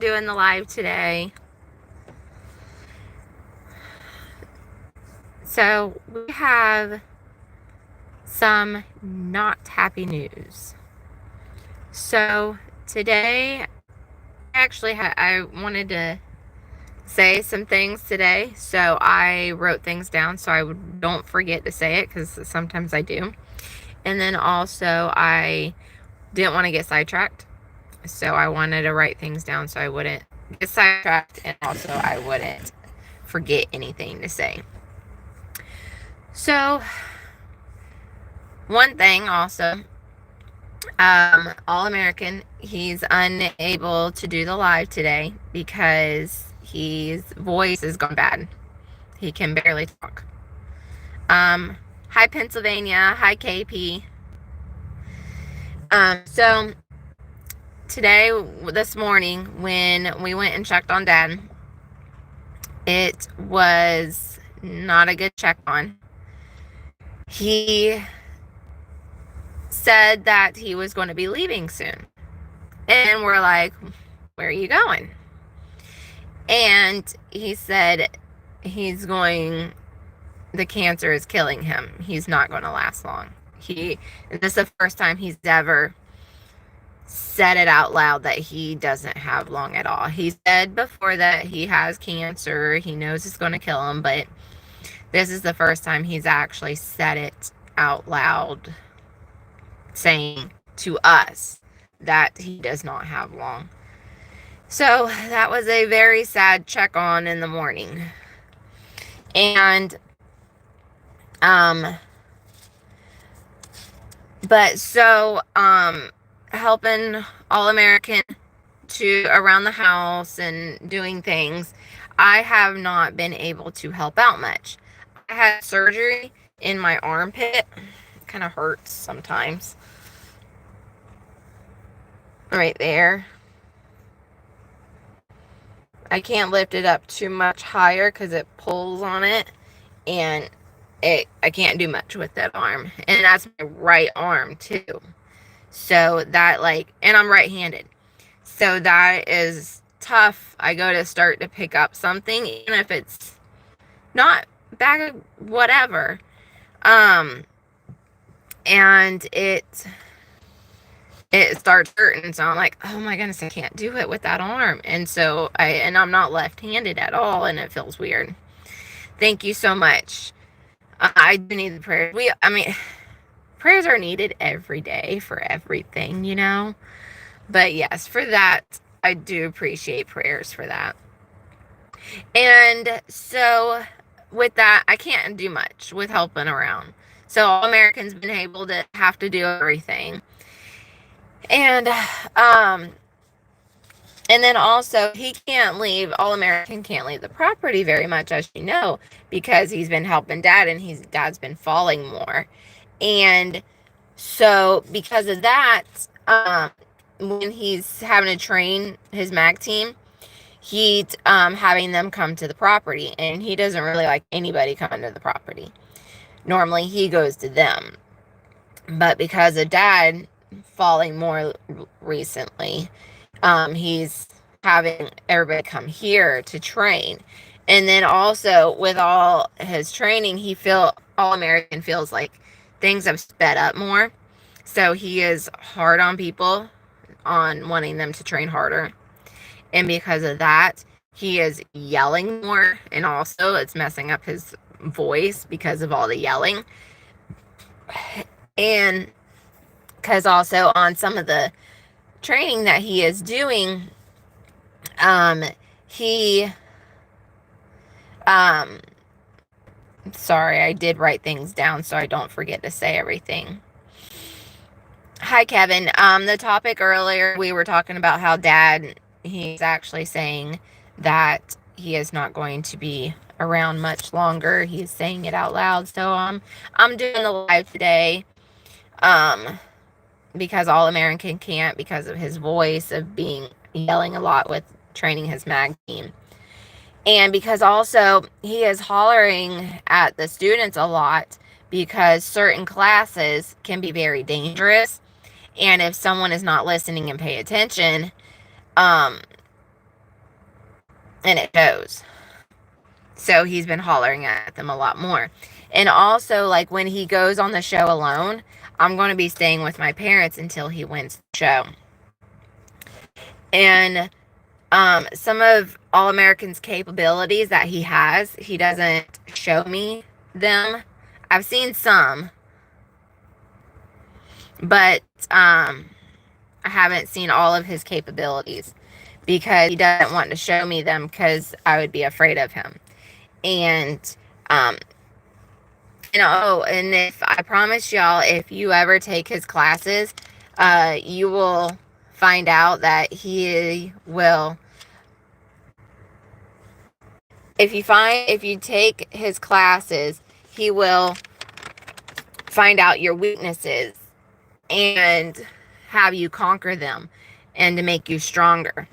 doing the live today. So we have some not happy news. So today, actually, I wanted to say some things today, so I wrote things down so I don't forget to say it, because sometimes I do. And then also, I didn't want to get sidetracked, so I wanted to write things down so I wouldn't get sidetracked, and also I wouldn't forget anything to say. So, one thing also, All American, he's unable to do the live today because his voice is gone bad. He can barely talk. Hi Pennsylvania, hi KP. So today, this morning, when we went and checked on Dad, it was not a good check on. He said that he was going to be leaving soon. And we're like, where are you going? And he said the cancer is killing him. He's not going to last long. This is the first time he's ever said it out loud that he doesn't have long at all. He said before that he has cancer. He knows it's going to kill him, but this is the first time he's actually said it out loud, saying to us that he does not have long. So that was a very sad check on in the morning. And helping All American to around the house and doing things, I have not been able to help out much. I had surgery in my armpit. It kind of hurts sometimes. Right there. I can't lift it up too much higher because it pulls on it, and I can't do much with that arm. And that's my right arm too. So that, and I'm right-handed. So that is tough. I go to start to pick up something, even if it's not bag of whatever. And it starts hurting. So I'm like, oh my goodness, I can't do it with that arm. And so I'm not left-handed at all, and it feels weird. Thank you so much. I do need the prayers. Prayers are needed every day for everything, But yes, for that, I do appreciate prayers for that. And so with that, I can't do much with helping around. So All American's been able to have to do everything. And then also, All American can't leave the property very much, as you know, because he's been helping Dad, and Dad's been falling more. And so because of that, when he's having to train his mag team, he's having them come to the property, and he doesn't really like anybody coming to the property. Normally he goes to them, but because of Dad falling more recently, he's having everybody come here to train. And then also with all his training, All American feels like things have sped up more. So he is hard on people, on wanting them to train harder. And because of that, he is yelling more, and also it's messing up his voice because of all the yelling. And because also on some of the training that he is doing, sorry, I did write things down so I don't forget to say everything. Hi, Kevin. The topic earlier, we were talking about how Dad, he's actually saying that he is not going to be around much longer. He's saying it out loud. So I'm doing the live today, because All American can't, because of his voice of yelling a lot with training his mag team. And because also he is hollering at the students a lot, because certain classes can be very dangerous. And if someone is not listening and pay attention, and it shows. So he's been hollering at them a lot more. And also, like, when he goes on the show alone, I'm going to be staying with my parents until he wins the show. And some of All American's capabilities that he has, he doesn't show me them. I've seen some, but I haven't seen all of his capabilities because he doesn't want to show me them because I would be afraid of him. And and if I promise y'all, if you ever take his classes, you will find out that he will. If you take his classes, he will find out your weaknesses and have you conquer them and to make you stronger.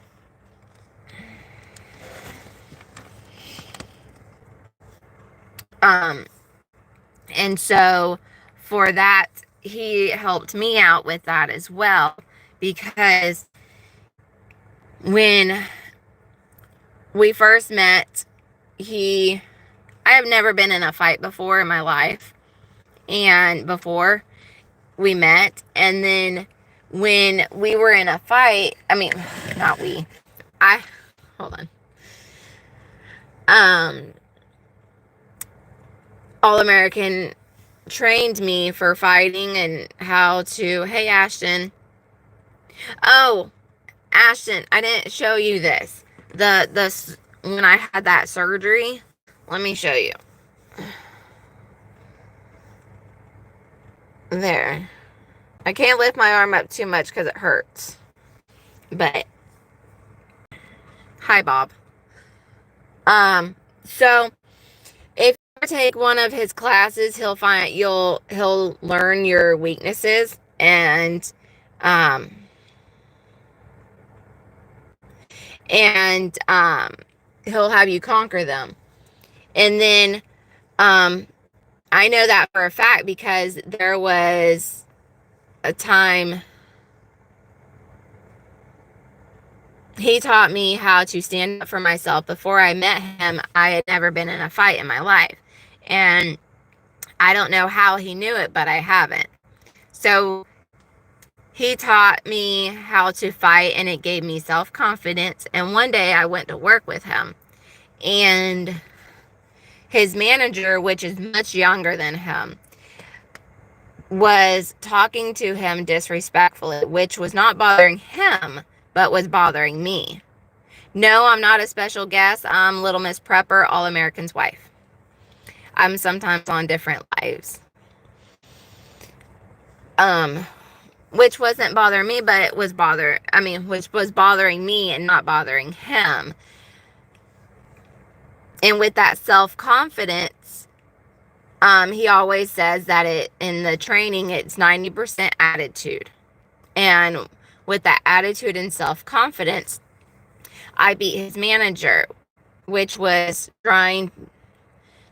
And so for that, he helped me out with that as well, because when we first met, I have never been in a fight before in my life. And before we met, and then when we were in a fight, hold on. All American trained me for fighting and how to, hey Ashton. Oh, Ashton, I didn't show you this. When I had that surgery, let me show you. There. I can't lift my arm up too much because it hurts. But hi, Bob. So if you take one of his classes, he'll learn your weaknesses, and he'll have you conquer them. And then I know that for a fact because there was a time he taught me how to stand up for myself. Before I met him, I had never been in a fight in my life. And I don't know how he knew it, but I haven't. So he taught me how to fight, and it gave me self-confidence. And one day I went to work with him, and his manager, which is much younger than him, was talking to him disrespectfully, which was not bothering him, but was bothering me. No, I'm not a special guest. I'm Little Miss Prepper, All American's wife. I'm sometimes on different lives. Which wasn't bothering me, but it was which was bothering me and not bothering him. And with that self-confidence, he always says that in the training, it's 90% attitude. And with that attitude and self-confidence, I beat his manager, which was trying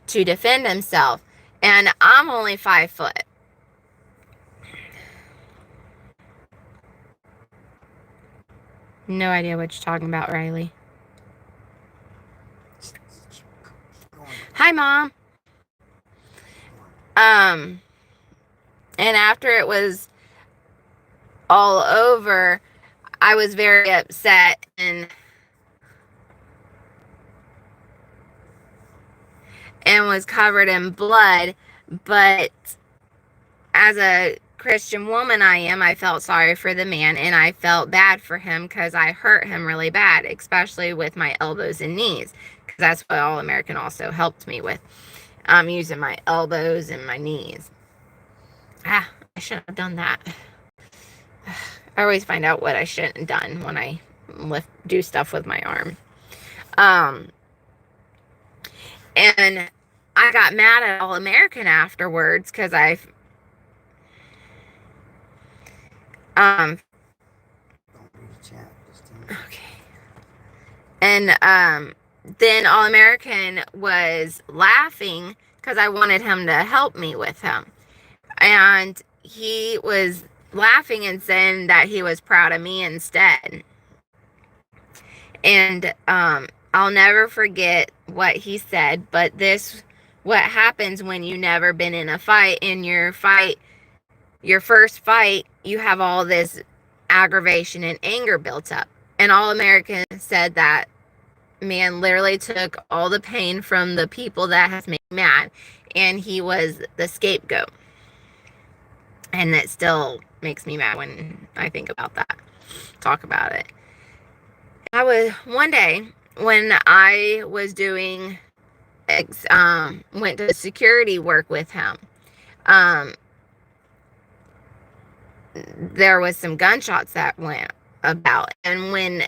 to defend himself. And I'm only 5 foot. No idea what you're talking about, Riley. Hi, Mom. And after it was all over, I was very upset and was covered in blood. But as a Christian woman I felt sorry for the man, and I felt bad for him because I hurt him really bad, especially with my elbows and knees, because that's what All American also helped me with, using my elbows and my knees. I shouldn't have done that. I always find out what I shouldn't have done when I do stuff with my arm. And I got mad at All American afterwards because okay. And then All American was laughing because I wanted him to help me with him. And he was laughing and saying that he was proud of me instead. And I'll never forget what he said, but what happens when you never been in a fight. In your first fight, you have all this aggravation and anger built up. And All American said that man literally took all the pain from the people that has made him mad, and he was the scapegoat. And that still makes me mad when I think about that, talk about it. One day when I was doing went to security work with him, there was some gunshots that went about, and when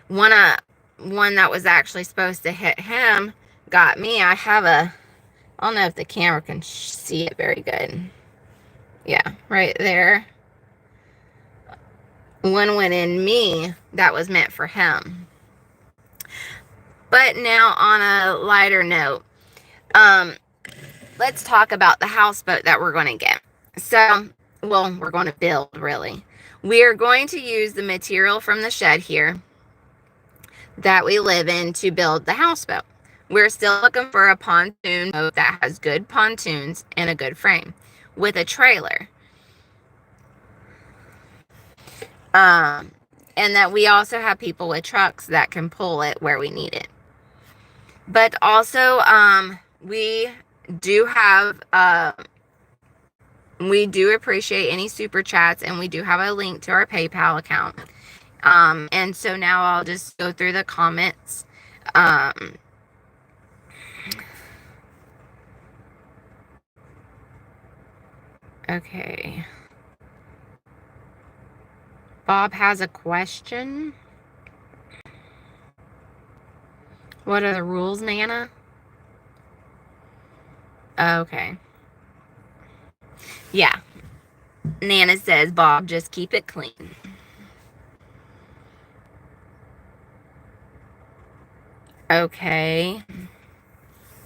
one that was actually supposed to hit him got me. I don't know if the camera can see it very good. Yeah, right there. One went in me that was meant for him. But now, on a lighter note, let's talk about the houseboat that we're going to get. So, well, we're going to build, really. We are going to use the material from the shed here that we live in to build the houseboat. We're still looking for a pontoon boat that has good pontoons and a good frame with a trailer. And that we also have people with trucks that can pull it where we need it. But also, we do appreciate any super chats, and we do have a link to our PayPal account. And so now I'll just go through the comments. Okay. Bob has a question. What are the rules, Nana? Okay. Yeah. Nana says, Bob, just keep it clean. Okay.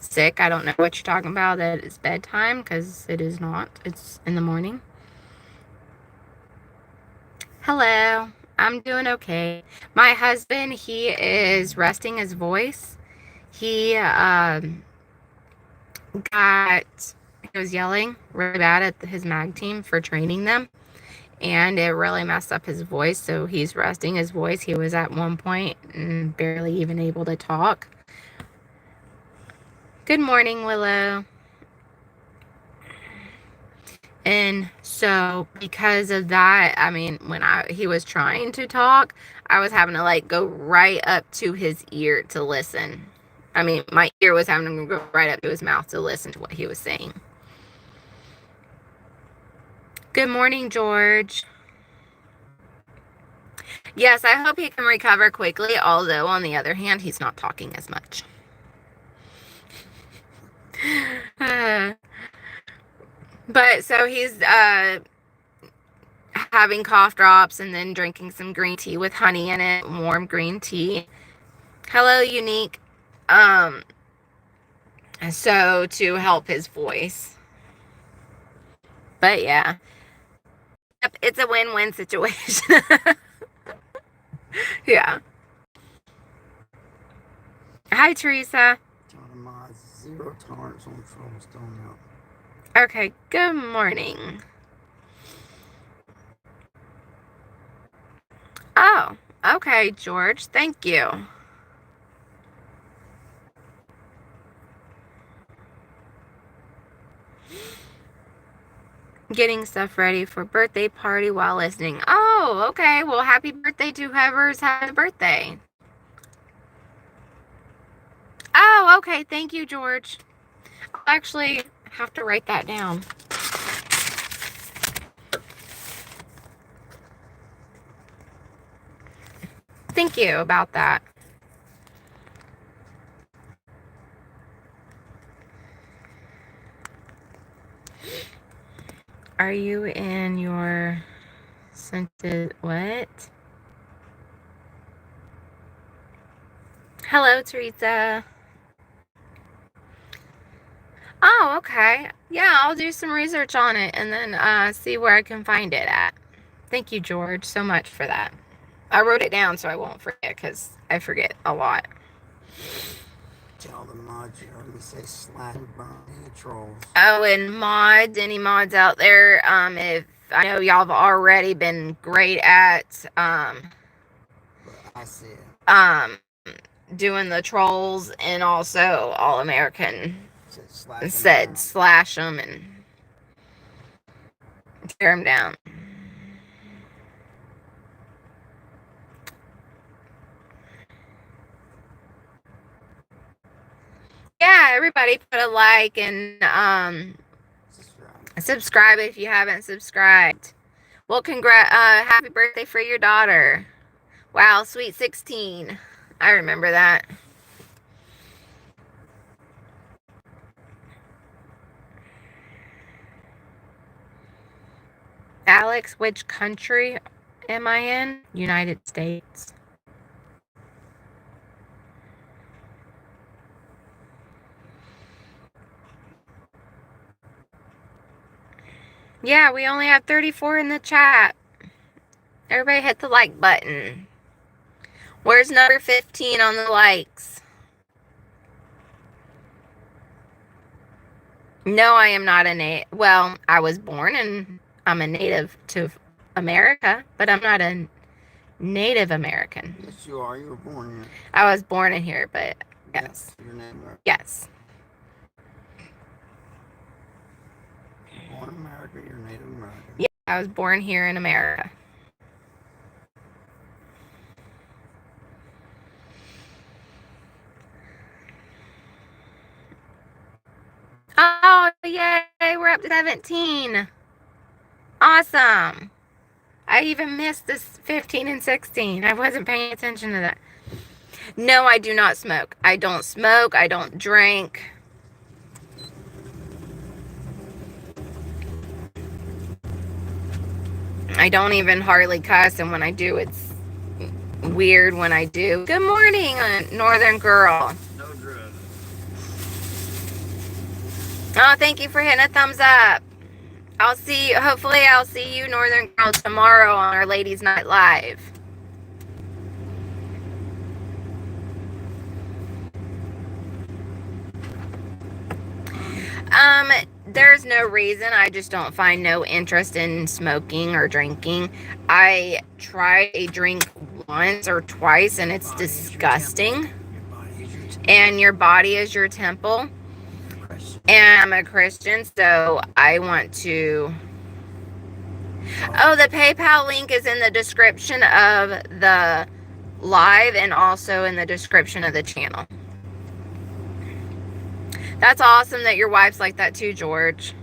Sick. I don't know what you're talking about. That it's bedtime, because it is not. It's in the morning. Hello. I'm doing okay. My husband, he is resting his voice. He was yelling really bad at his mag team for training them, and it really messed up his voice, so he's resting his voice. He was at one point barely even able to talk. Good morning, Willow. And so because of that, I mean, when he was trying to talk, I was having to like go right up to his ear to listen. I mean, my ear was having to go right up to his mouth to listen to what he was saying. Good morning, George. Yes, I hope he can recover quickly, although on the other hand, he's not talking as much. But so he's having cough drops and then drinking some green tea with honey in it, warm green tea. Hello, Unique. So to help his voice. But yeah. Yep, it's a win-win situation. Yeah. Hi, Teresa. Zero tolerance on trolls, don't know. Okay, good morning. Oh, okay, George. Thank you. Getting stuff ready for birthday party while listening. Oh, okay. Well, happy birthday to whoever's having a birthday. Oh, okay. Thank you, George. I'll actually have to write that down. Thank you about that. Are you in your scented what? Hello, Teresa. Oh, okay. Yeah, I'll do some research on it and then see where I can find it at. Thank you, George, so much for that. I wrote it down so I won't forget, because I forget a lot. Tell the mods you heard me say slash burn any trolls. Oh, and mods, any mods out there, if I know y'all have already been great at But I said um doing the trolls, and also All American said slash them and tear them down. Yeah, everybody put a like and subscribe if you haven't subscribed. Well, happy birthday for your daughter. Wow, sweet 16. I remember that. Alex, which country am I in? United States. Yeah, we only have 34 in the chat. Everybody hit the like button. Where's number 15 on the likes? No, I am not a native. Well, I was born and I'm a native to America, but I'm not a Native American. Yes, you are. You were born here. I was born in here, but yes. Your name, right? Yes. Born in America, you're Native American. Yeah, I was born here in America. Oh, yay, we're up to 17. Awesome. I even missed this 15 and 16. I wasn't paying attention to that. No, I do not smoke. I don't smoke. I don't drink. I don't even hardly cuss, and when I do, it's weird when I do. Good morning, Northern Girl. No drugs. Oh, thank you for hitting a thumbs up. Hopefully I'll see you, Northern Girl, tomorrow on our Ladies Night Live. There's no reason. I just don't find no interest in smoking or drinking. I tried a drink once or twice and it's disgusting. And your body is your temple. And I'm a Christian, so I want to... Oh, the PayPal link is in the description of the live and also in the description of the channel. That's awesome that your wife's like that too, George.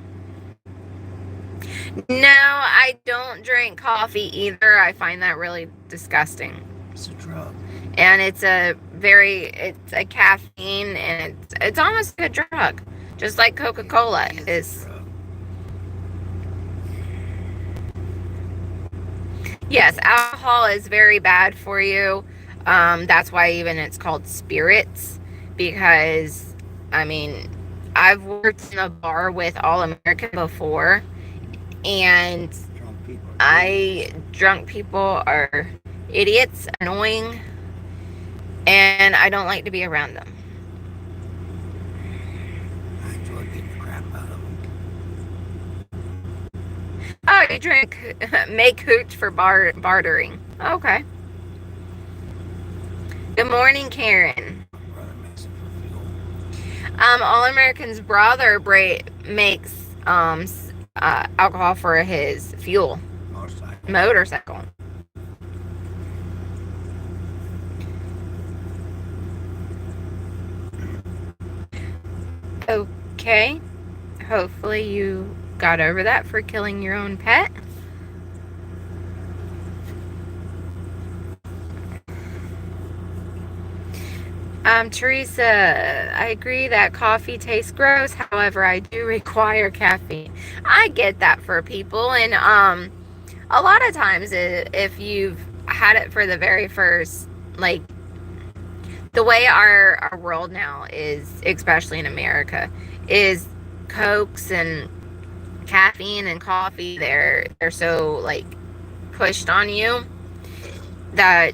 No, I don't drink coffee either. I find that really disgusting. It's a drug. And it's a caffeine, and it's almost like a drug. Just like Coca-Cola is. Yes, alcohol is very bad for you. That's why even it's called spirits, because, I mean, I've worked in a bar with All American before, and drunk people are idiots, annoying, and I don't like to be around them. I enjoy beating the crap out of them. Oh, you make hooch for bartering. Okay. Good morning, Karen. All American's brother makes alcohol for his fuel. Motorcycle. Okay. Hopefully you got over that for killing your own pet. Teresa, I agree that coffee tastes gross. However, I do require caffeine. I get that for people. And a lot of times if you've had it for the very first, like, the way our world now is, especially in America, is Cokes and caffeine and coffee, they're so, like, pushed on you that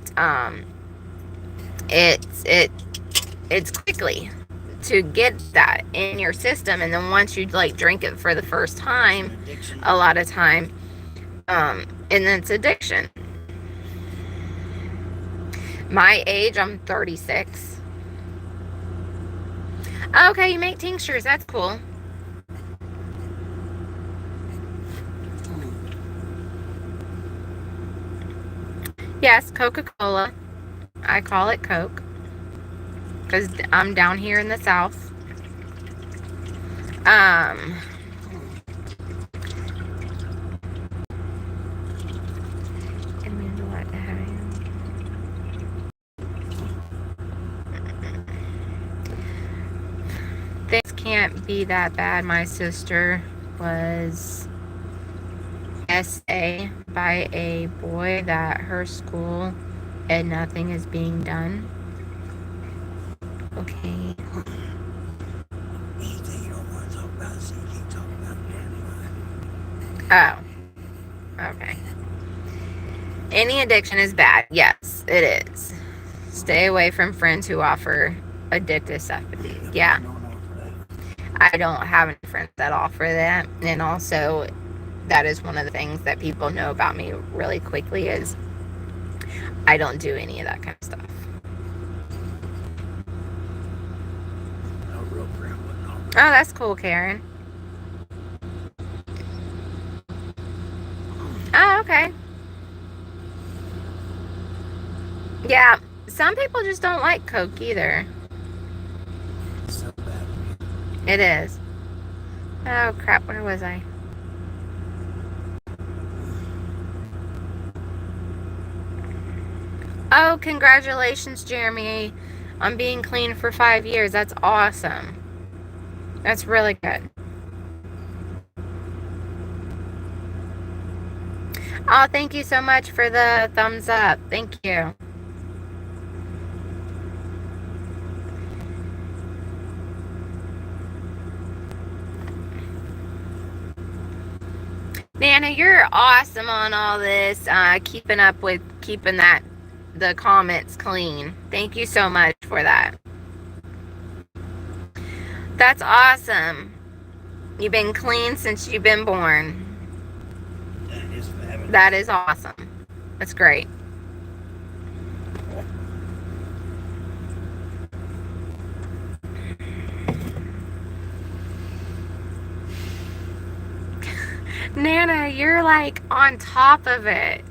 it's quickly to get that in your system, and then once you like drink it for the first time, a lot of time, and then it's addiction. My age, I'm 36. Okay, you make tinctures. That's cool. Yes, Coca-Cola. I call it Coke because I'm down here in the South. Things can't be that bad. My sister was SA by a boy that her school and nothing is being done. Okay. Anything you don't want to talk about, so you keep talking about Oh. Okay. Any addiction is bad. Yes, it is. Stay away from friends who offer addictive stuff. Yeah. I don't have any friends that offer that. And also, that is one of the things that people know about me really quickly is I don't do any of that kind of stuff. Oh, that's cool, Karen. Oh, okay. Yeah, some people just don't like Coke either. So bad. It is. Oh, crap. Where was I? Oh, congratulations, Jeremy, on being clean for 5 years. That's awesome. That's really good. Oh, thank you so much for the thumbs up. Thank you. Nana, you're awesome on all this, keeping up with keeping the comments clean. Thank you so much for that. That's awesome. You've been clean since you've been born. That is fabulous. That is awesome. That's great. Nana, you're like on top of it.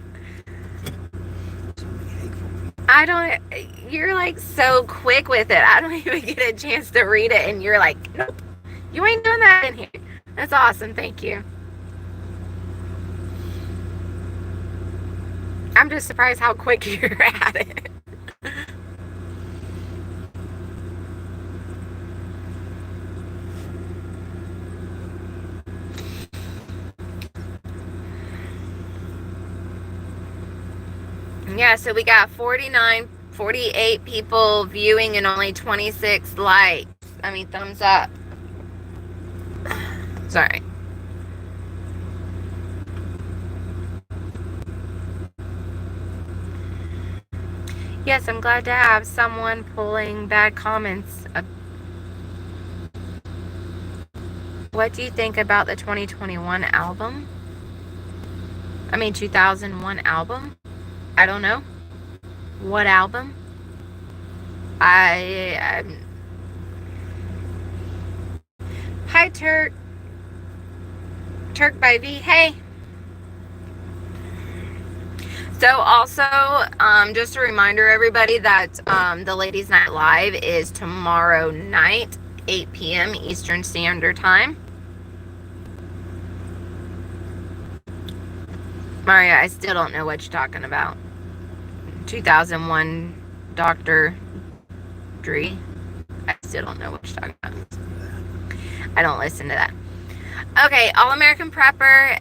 You're like so quick with it. I don't even get a chance to read it, and you're like, nope, you ain't doing that in here. That's awesome. Thank you. I'm just surprised how quick you're at it. Yeah, so we got 48 people viewing and only 26 likes. I mean, thumbs up. Sorry. Yes, I'm glad to have someone pulling bad comments. What do you think about the 2021 album? I mean, 2001 album? I don't know. What album? Hi, Turk. Turk by V. Hey. So also, just a reminder, everybody, that the Ladies Night Live is tomorrow night, 8 p.m. Eastern Standard Time. Maria, I still don't know what you're talking about. 2001 Dr. Dre. I still don't know what you're talking about. I don't listen to that. Okay, All American Prepper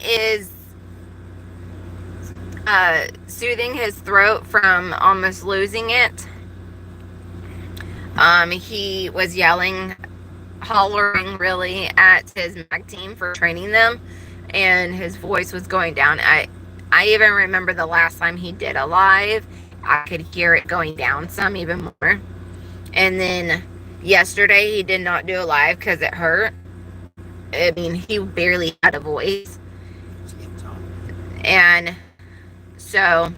is soothing his throat from almost losing it. He was yelling, hollering really at his MAG team for training them, and his voice was going down. I even remember the last time he did a live, I could hear it going down some even more. And then yesterday he did not do a live because it hurt. I mean, he barely had a voice. And so,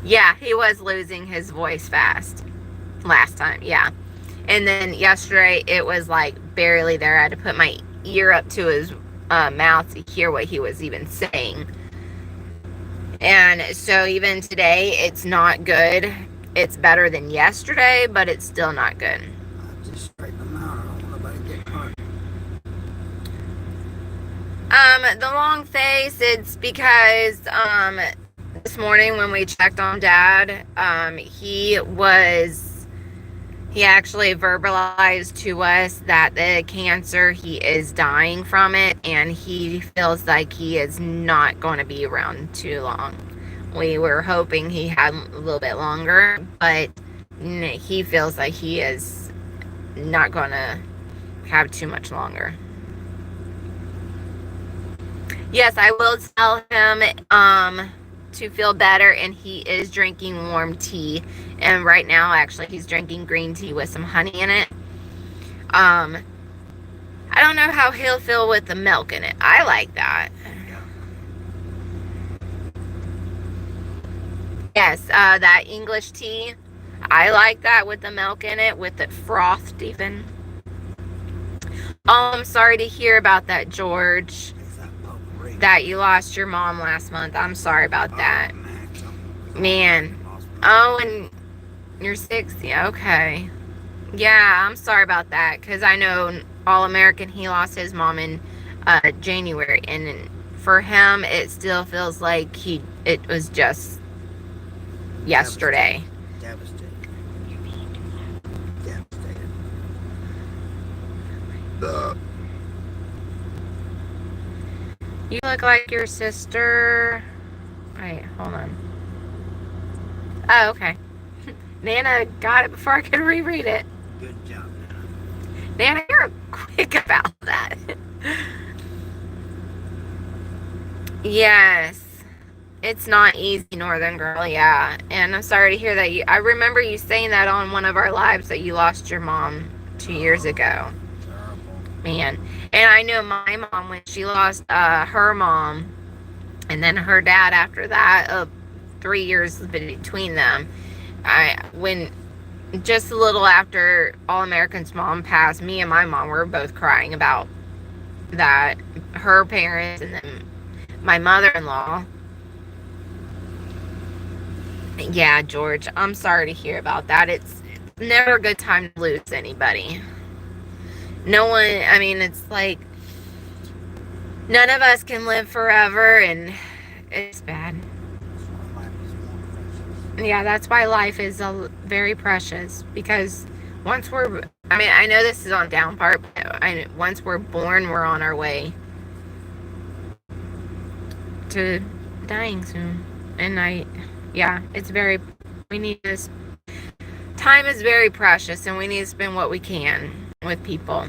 yeah, he was losing his voice fast last time. Yeah. And then yesterday it was like barely there. I had to put my ear up to his mouth to hear what he was even saying. And so even today, it's not good. It's better than yesterday, but it's still not good. I just straighten them out. I don't want nobody to get hurt. The long face, it's because this morning when we checked on Dad, he actually verbalized to us that the cancer, he is dying from it, and he feels like he is not going to be around too long. We were hoping he had a little bit longer, but he feels like he is not going to have too much longer. Yes, I will tell him to feel better, and he is drinking warm tea. And right now, actually, he's drinking green tea with some honey in it. I don't know how he'll feel with the milk in it. I like that. Yes, that English tea. I like that with the milk in it, with it frothed even. Oh, I'm sorry to hear about that, George. That you lost your mom last month. I'm sorry about that. Man. Oh, and you're 60. Okay. Yeah, I'm sorry about that. Because I know All-American, he lost his mom in January. And for him, it still feels like it was just yesterday. Devastated. You look like your sister. Wait, hold on. Oh, okay. Nana got it before I could reread it. Good job, Nana, you're quick about that. Yes. It's not easy, Northern Girl, yeah. And I'm sorry to hear that. I remember you saying that on one of our lives that you lost your mom 2 years ago. Terrible. Man. And I know my mom, when she lost her mom, and then her dad after that, 3 years between them. When just a little after All-American's mom passed, me and my mom were both crying about that. Her parents and then my mother-in-law. Yeah, George, I'm sorry to hear about that. It's never a good time to lose anybody. No one, I mean, it's like none of us can live forever, and it's bad. Yeah, that's why life is very precious, because once we're, I mean, I know this is on down part, but once we're born, we're on our way to dying soon. And yeah, it's very, we need this, time is very precious, and we need to spend what we can with people.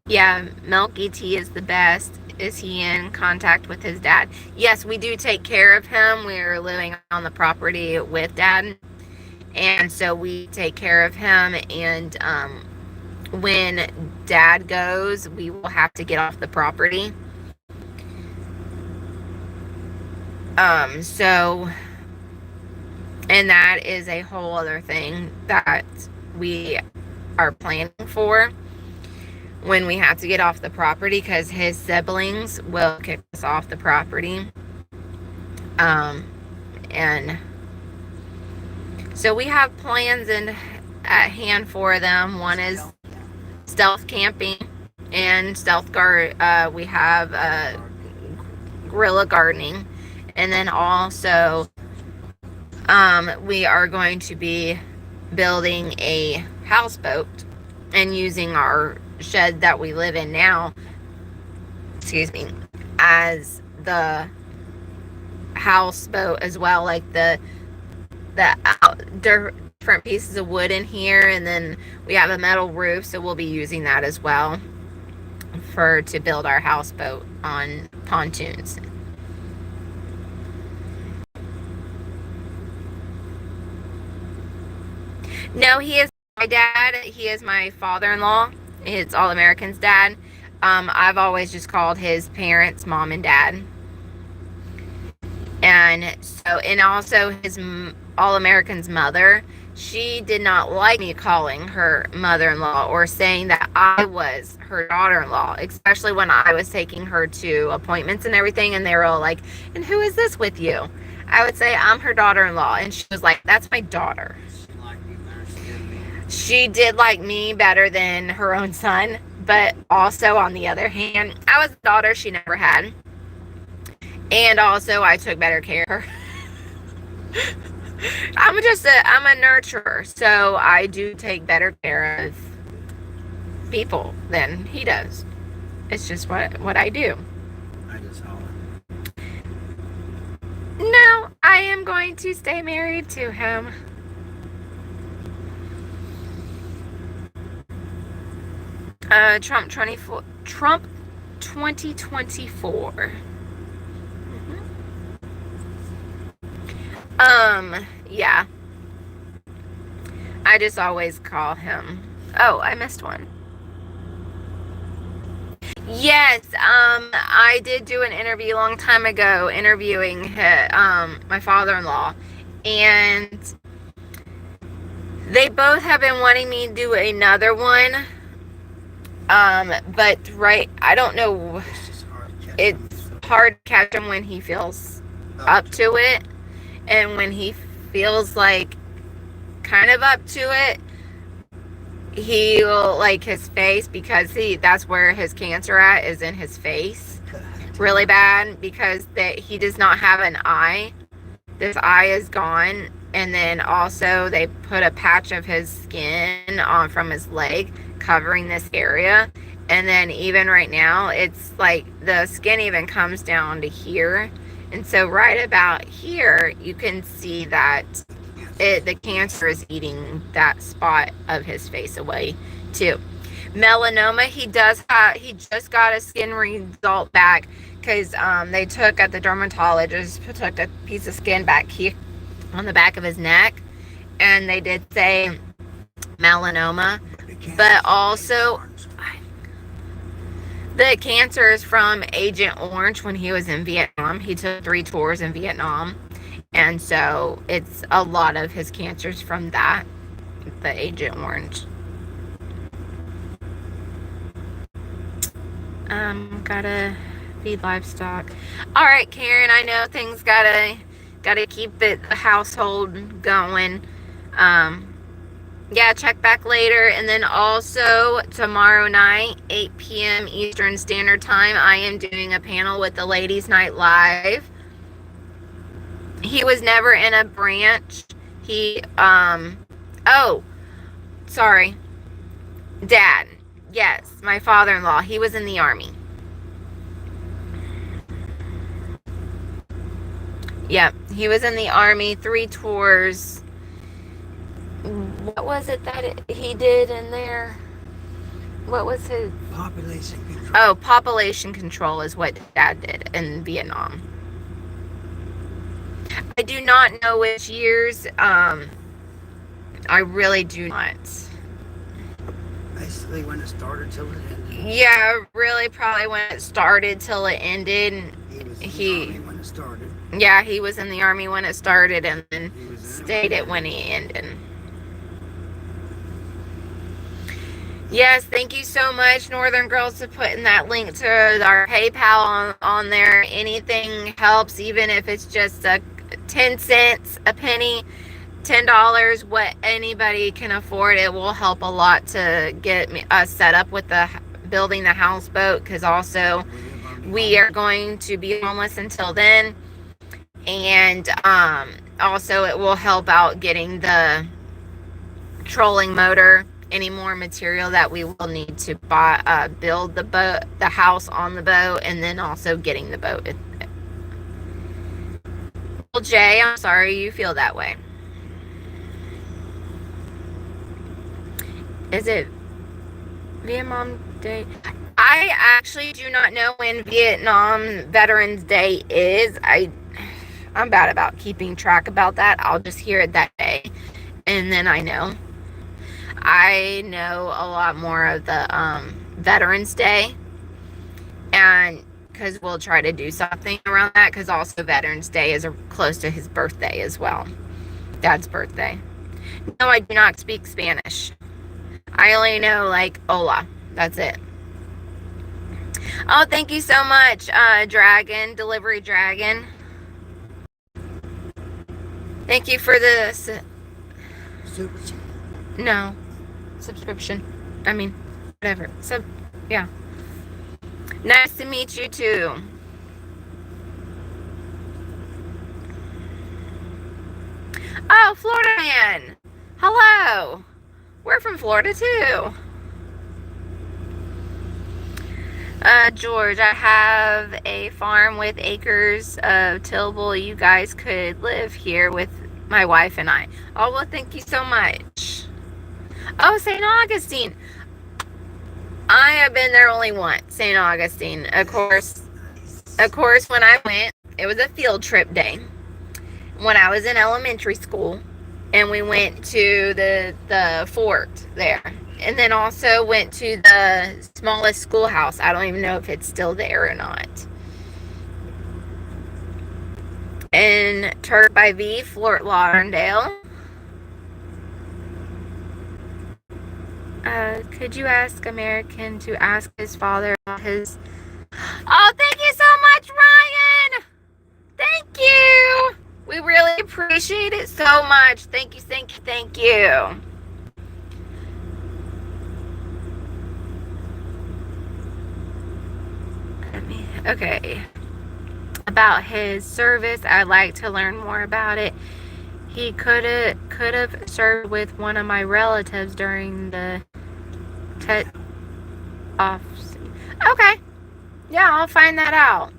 Yeah, Milky Tea is the best. Is he in contact with his dad? Yes, we do take care of him. We're living on the property with Dad, and so we take care of him. And when Dad goes, we will have to get off the property. So, and that is a whole other thing that we are planning for when we have to get off the property, because his siblings will kick us off the property. And so we have plans at hand for them. One is stealth camping and we have guerrilla gardening, and then also we are going to be building a houseboat and using our shed that we live in now, as the houseboat as well, like the different pieces of wood in here, and then we have a metal roof, so we'll be using that as well to build our houseboat on pontoons. No, he is my dad. He is my father-in-law. It's All American's dad. I've always just called his parents mom and dad. And so, and also his All American's mother, she did not like me calling her mother-in-law or saying that I was her daughter-in-law, especially when I was taking her to appointments and everything, and they were all like, and who is this with you? I would say, I'm her daughter-in-law, and she was like, that's my daughter. She did like me better than her own son, but also on the other hand, I was a daughter she never had. And also I took better care of her. I'm a nurturer, so I do take better care of people than he does. It's just what I do. I just holler. No, I am going to stay married to him. Trump 2024. Yeah. I just always call him. Oh, I missed one. Yes, I did do an interview a long time ago, interviewing my father-in-law, and they both have been wanting me to do another one. But I don't know. It's hard to catch him when he feels up to it, and when he feels like kind of up to it, he will like his face, because that's where his cancer at, is in his face, really bad, because he does not have an eye. This eye is gone, and then also they put a patch of his skin on from his leg covering this area, and then even right now it's like the skin even comes down to here, and so right about here you can see that the cancer is eating that spot of his face away too. Melanoma, he just got a skin result back, because they took at the dermatologist, took a piece of skin back here on the back of his neck, and they did say melanoma, but also the cancer is from Agent Orange. When he was in Vietnam, he took 3 tours in Vietnam, and so it's a lot of his cancers from that, the Agent Orange. Gotta feed livestock. All right, Karen, I know things gotta keep the household going. Yeah, check back later. And then also tomorrow night, 8 p.m. Eastern Standard Time, I am doing a panel with the Ladies Night Live. He was never in a branch. Oh, sorry. Dad. Yes, my father-in-law. He was in the Army. Yep, he was in the Army, 3 tours. What was it that he did in there? What was his? Population control. Oh, population control is what Dad did in Vietnam. I do not know which years. I really do not. Basically, when it started till it ended. Yeah, really, probably when it started till it ended. He was in the Army when it started. Yeah, he was in the Army when it started, and then stayed it when he ended. Yes, thank you so much, Northern Girls, for putting that link to our PayPal on there. Anything helps, even if it's just 10 cents, a penny, $10, what anybody can afford. It will help a lot to get us set up with building the houseboat, because also we are going to be homeless until then. And also it will help out getting the trolling motor, any more material that we will need to build the house on the boat, and then also getting the boat. Well, Jay, I'm sorry you feel that way. Is it Vietnam Day? I actually do not know when Vietnam Veterans Day is. I'm bad about keeping track about that. I'll just hear it that day, and then I know. I know a lot more of the Veterans Day, and because we'll try to do something around that, because also Veterans Day is close to his birthday as well, Dad's birthday. No, I do not speak Spanish. I only know like hola. That's it. Oh, thank you so much, Dragon, Delivery Dragon. Thank you for the Super chat. no subscription. I mean, whatever. So, yeah. Nice to meet you too. Oh, Florida man. Hello. We're from Florida too. George, I have a farm with acres of tillable. You guys could live here with my wife and I. Oh, well, thank you so much. Oh, St. Augustine. I have been there only once, St. Augustine. Of course, when I went, it was a field trip day. When I was in elementary school, and we went to the fort there, and then also went to the smallest schoolhouse. I don't even know if it's still there or not. In Turk by V, Fort Lauderdale. Could you ask American to ask his father about his... Oh, thank you so much, Ryan! Thank you! We really appreciate it so much. Thank you, thank you, thank you. Okay. About his service, I'd like to learn more about it. He could have served with one of my relatives during the off. Okay. Yeah, I'll find that out.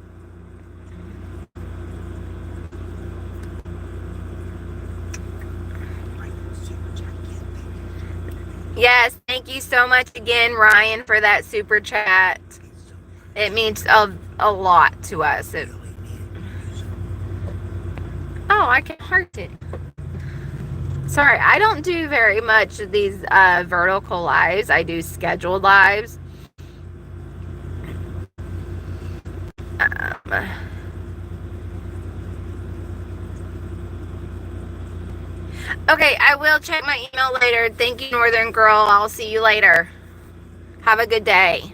Yes, thank you so much again, Ryan, for that super chat. It means a lot to us. Oh, I can heart it. Sorry, I don't do very much of these vertical lives. I do scheduled lives. Okay, I will check my email later. Thank you, Northern Girl. I'll see you later. Have a good day.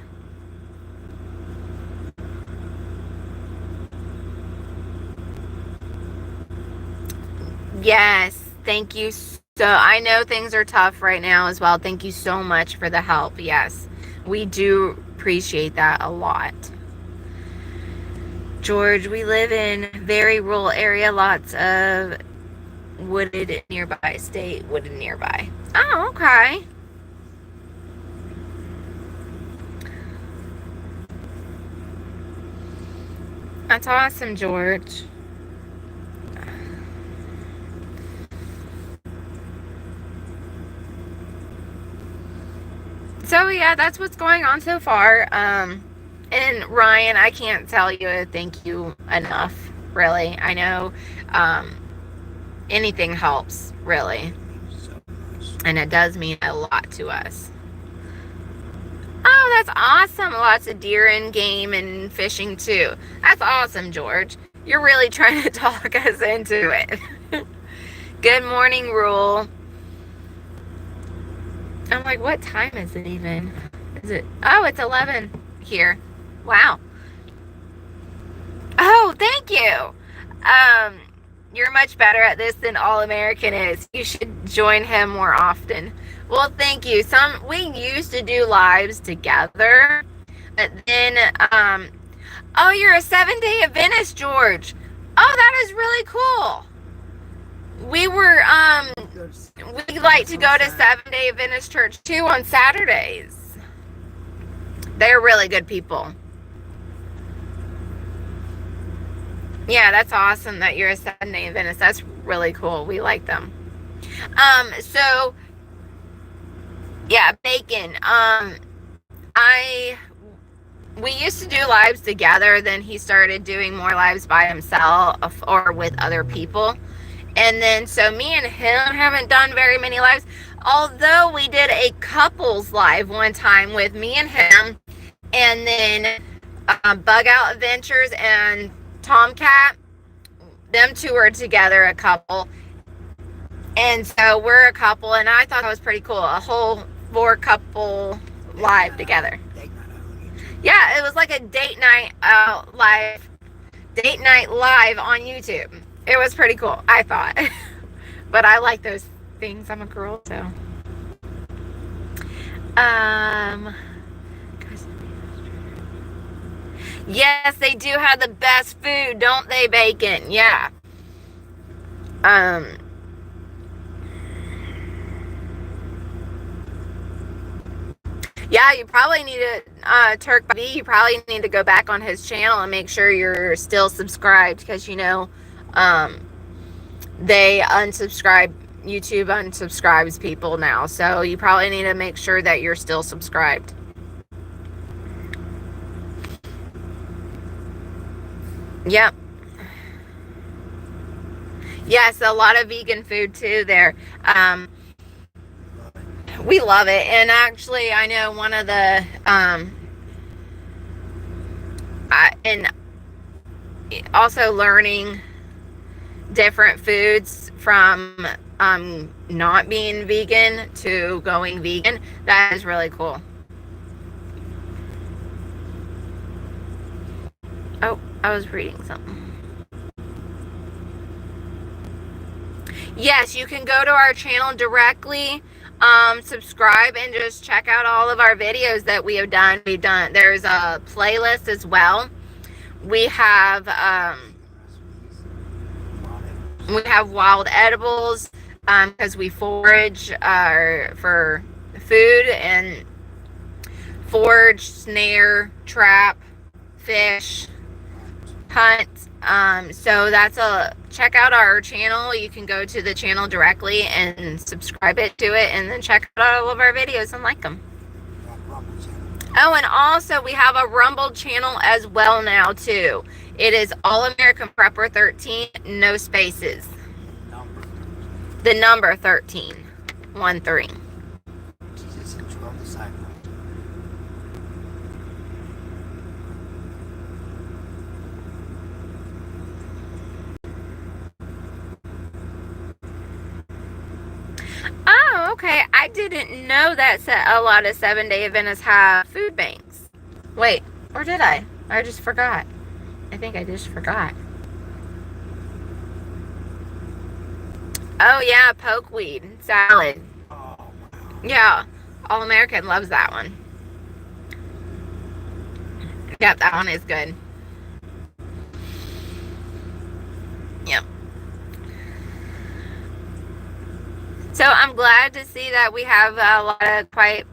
Yes, thank you. So I know things are tough right now as well. Thank you so much for the help. Yes, we do appreciate that a lot. George, we live in very rural area, lots of wooded nearby, wooded nearby. Oh, okay. That's awesome, George. So yeah, that's what's going on so far. And Ryan, I can't tell you a thank you enough, really. I know anything helps, really. And it does mean a lot to us. Oh, that's awesome. Lots of deer and game and fishing too. That's awesome, George. You're really trying to talk us into it. Good morning, Rule. I'm like, what time is it even? Is it? Oh, it's 11 here. Wow. Oh, thank you. You're much better at this than All American is. You should join him more often. Well, thank you. We used to do lives together, but then oh, you're a 7-day Adventist, George. Oh, that is really cool. We were we like to go to 7-day Adventist church too on Saturdays. They're really good people. Yeah, that's awesome that you're a 7-day Adventist. That's really cool. We like them. So yeah, bacon. We used to do lives together, then he started doing more lives by himself or with other people. And then so me and him haven't done very many lives. Although we did a couples live one time with me and him, and then Bug Out Adventures and Tomcat, them two were together, a couple. And so we're a couple, and I thought that was pretty cool. A whole 4 couple live together. Yeah, it was like a date night live on YouTube. It was pretty cool, I thought. But I like those things. I'm a girl, so. Yes, they do have the best food, don't they, Bacon? Yeah. Yeah, you probably need to, Turk B, you probably need to go back on his channel and make sure you're still subscribed, because, you know, they unsubscribe, YouTube unsubscribes people now, so you probably need to make sure that you're still subscribed. Yep. Yes, a lot of vegan food too there. We love it. And actually, I know one of the, and also learning different foods from not being vegan to going vegan, that is really cool. Oh, I was reading something. Yes, you can go to our channel directly, subscribe, and just check out all of our videos that we have done. There's a playlist as well. We have wild edibles, because we forage for food, and forage, snare, trap, fish, hunt. So check out our channel. You can go to the channel directly and subscribe to it, and then check out all of our videos and like them. Oh, and also we have a Rumble channel as well now too. It is All American Prepper 13, no spaces. The number 13, 13. Oh, okay. I didn't know that a lot of 7-Day Adventists have food banks. Wait, or did I? I just forgot. I think I just forgot. Oh, yeah, pokeweed salad. Yeah, All American loves that one. Yep, that one is good. Yep. So I'm glad to see that we have quite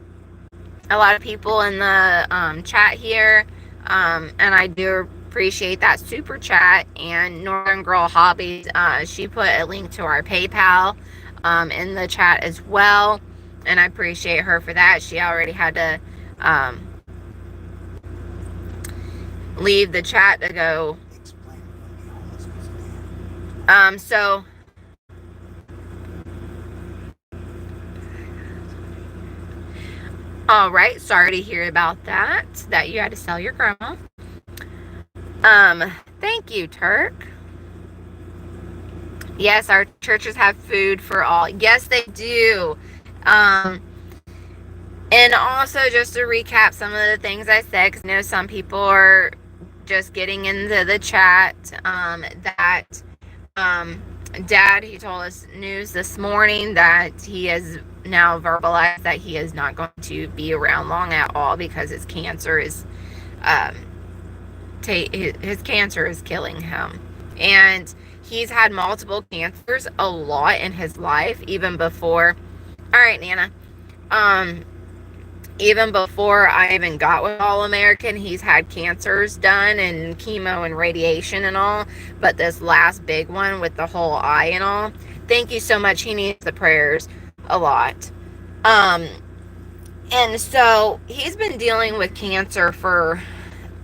a lot of people in the chat here, and I do appreciate that super chat. And Northern Girl Hobbies, she put a link to our PayPal in the chat as well, and I appreciate her for that. She already had to leave the chat to go. So all right, sorry to hear about that you had to sell your grandma. Thank you, Turk. Yes, our churches have food for all. Yes, they do. And also, just to recap some of the things I said, because I know some people are just getting into the chat, that Dad, he told us news this morning that he has now verbalized that he is not going to be around long at all, because his cancer is his cancer is killing him. And he's had multiple cancers a lot in his life, even before. All right, Nana. Even before I even got with All American, he's had cancers done and chemo and radiation and all. But this last big one with the whole eye and all, thank you so much. He needs the prayers a lot. And so he's been dealing with cancer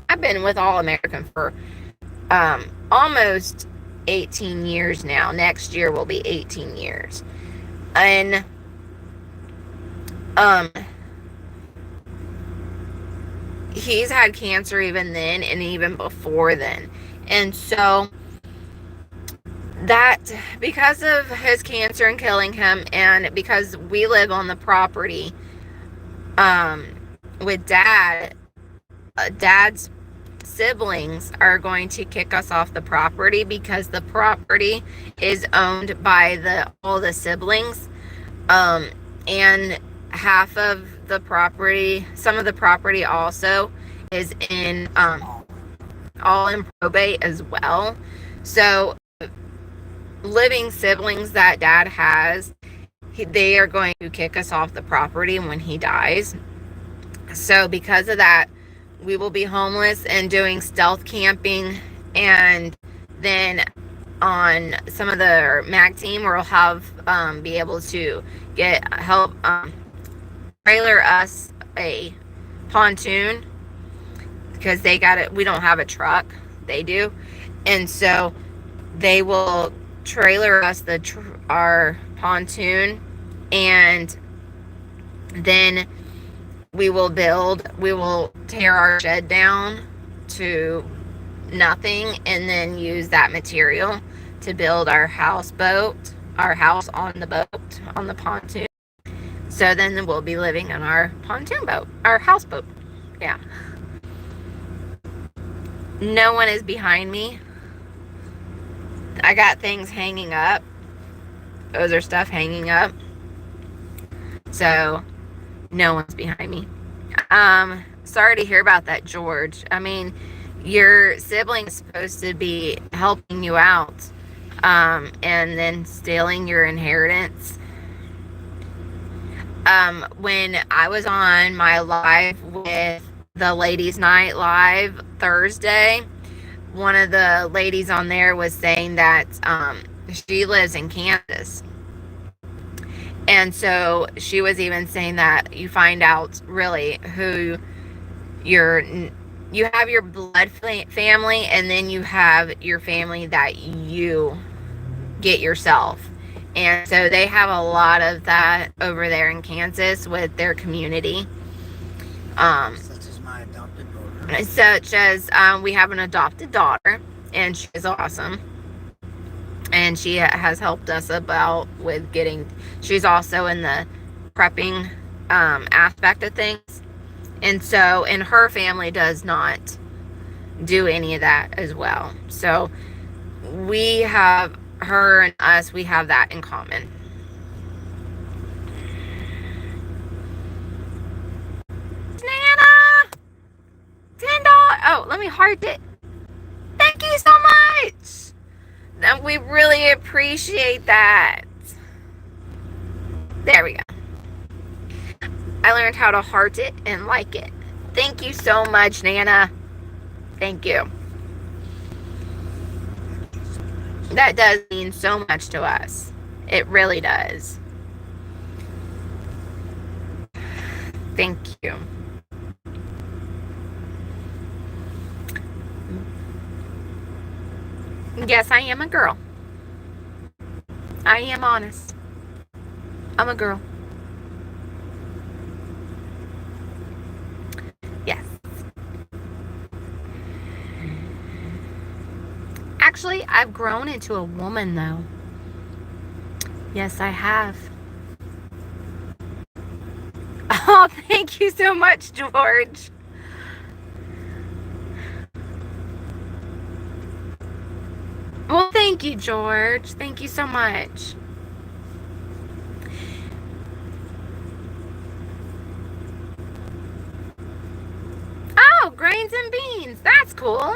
I've been with All American for almost 18 years now. Next year will be 18 years. And Um, he's had cancer even then and even before then. And so that, because of his cancer and killing him, and because we live on the property um with dad's siblings are going to kick us off the property because the property is owned by the all the siblings, and half of the property, some of the property also is in all in probate as well. So living siblings that dad has, they are going to kick us off the property when he dies. So because of that, we will be homeless and doing stealth camping. And then on some of the mag team, we'll have be able to get help trailer us a pontoon, because they got it. We don't have a truck, they do. And so they will trailer us our pontoon, and then we will tear our shed down to nothing, and then use that material to build our house on the boat, on the pontoon. So then we'll be living in our pontoon boat, our houseboat. Yeah. No one is behind me. I got things hanging up. Those are stuff hanging up. So no one's behind me. Sorry to hear about that, George. I mean, your sibling is supposed to be helping you out, and then stealing your inheritance. When I was on my live with the Ladies Night Live Thursday, one of the ladies on there was saying that she lives in Kansas. And so she was even saying that you find out really who you have your blood family, and then you have your family that you get yourself. And so they have a lot of that over there in Kansas with their community. Such as my adopted daughter. Such as we have an adopted daughter, and she is awesome. And she has helped us about with she's also in the prepping aspect of things. And so, and her family does not do any of that as well. So we have, her and us, we have that in common. Nana! $10. Oh, let me heart it. Thank you so much. We really appreciate that. There we go. I learned how to heart it and like it. Thank you so much, Nana. Thank you. That does mean so much to us. It really does. Thank you. Yes, I am a girl. I am honest. I'm a girl. Yes. Actually, I've grown into a woman, though. Yes, I have. Oh, thank you so much, George. Well, thank you, George. Thank you so much. Oh, grains and beans. That's cool.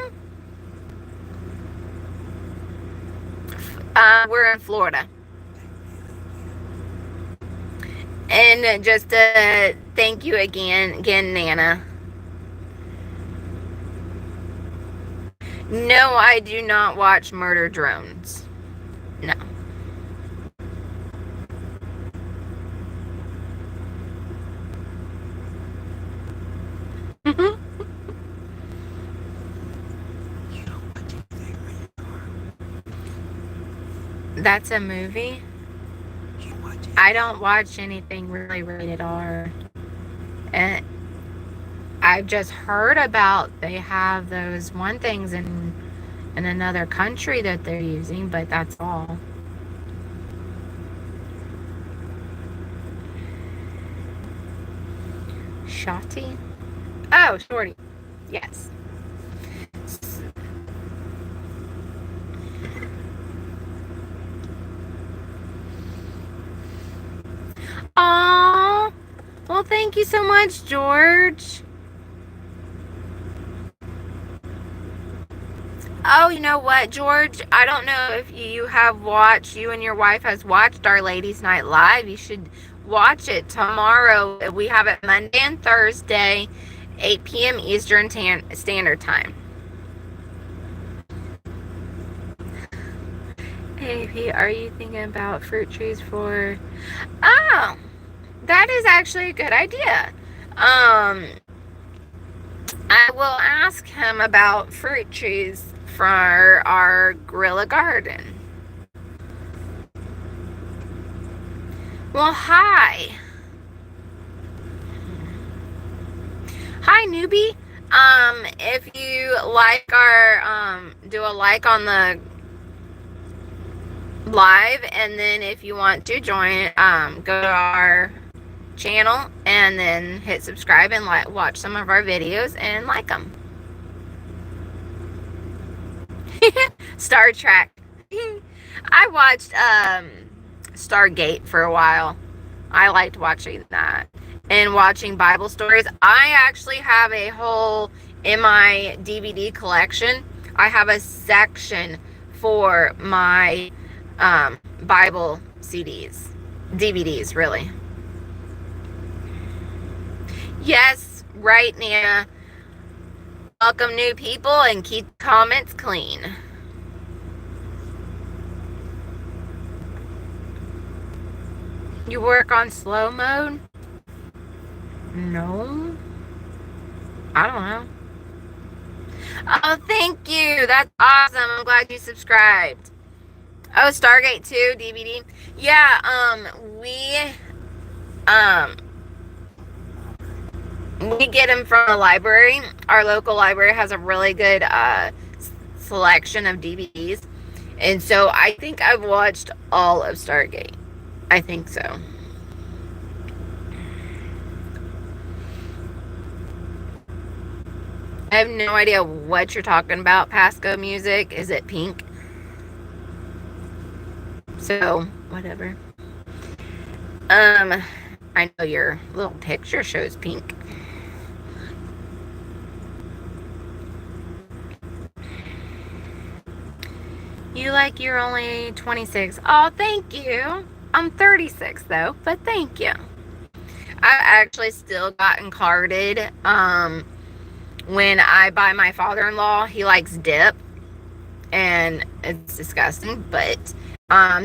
We're in Florida. And just thank you again, Nana. No, I do not watch Murder Drones. No. That's a movie? I don't watch anything really rated R. And I've just heard about they have those one things in another country that they're using, but that's all. Shotty? Oh, Shorty. Yes. Aww. Well, thank you so much, George. Oh, you know what, George? I don't know if you and your wife has watched our Ladies Night Live. You should watch it tomorrow. We have it Monday and Thursday, 8 p.m. Eastern Standard Time. Hey, are you thinking about fruit trees for... Oh, that is actually a good idea. I will ask him about fruit trees for our guerrilla garden. Well, hi. Hi, newbie. If you like our, do a like on the live, and then if you want to join, go to our channel and then hit subscribe and watch some of our videos and like them. Star Trek. I watched Stargate for a while. I liked watching that and watching Bible stories. I actually have a whole, in my DVD collection, I have a section for my Bible CDs, DVDs, really. Yes, right, Nana. Welcome new people and keep comments clean. You work on slow mode? No. I don't know. Oh, thank you. That's awesome. I'm glad you subscribed. Oh, Stargate 2 DVD. Yeah, we get them from the library. Our local library has a really good selection of DVDs. And so I think I've watched all of Stargate. I think so. I have no idea what you're talking about, Pasco Music. Is it pink? So, whatever. I know your little picture shows pink. You like you're only 26. Oh, thank you. I'm 36 though, but thank you. I've actually still gotten carded. When I buy my father-in-law, he likes dip, and it's disgusting, but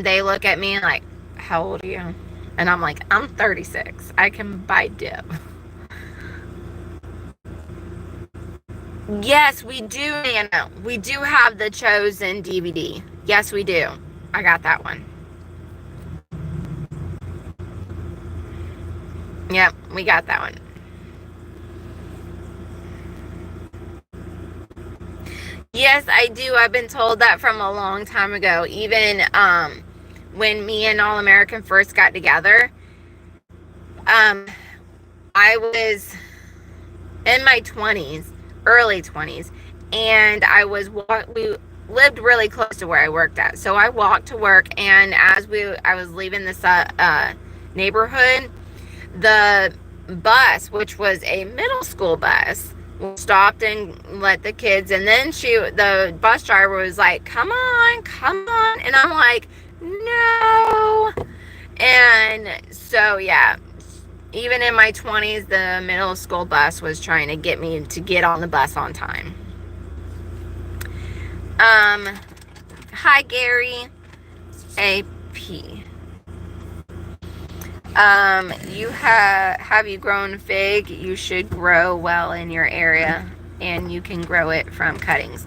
they look at me like, how old are you? And I'm like, I'm 36. I can buy dip. Yes, we do, Nana. We do have the Chosen DVD. Yes, we do. I got that one. Yep, we got that one. Yes, I do. I've been told that from a long time ago. Even when me and All American first got together, I was in my 20s, early 20s, and we lived really close to where I worked at. So I walked to work, and as I was leaving this neighborhood, the bus, which was a middle school bus, stopped and let the kids, and then the bus driver was like, come on, and I'm like, no. And so yeah, even in my 20s, the middle school bus was trying to get me to get on the bus on time. Hi Gary AP. You have you grown fig? You should grow well in your area, and you can grow it from cuttings.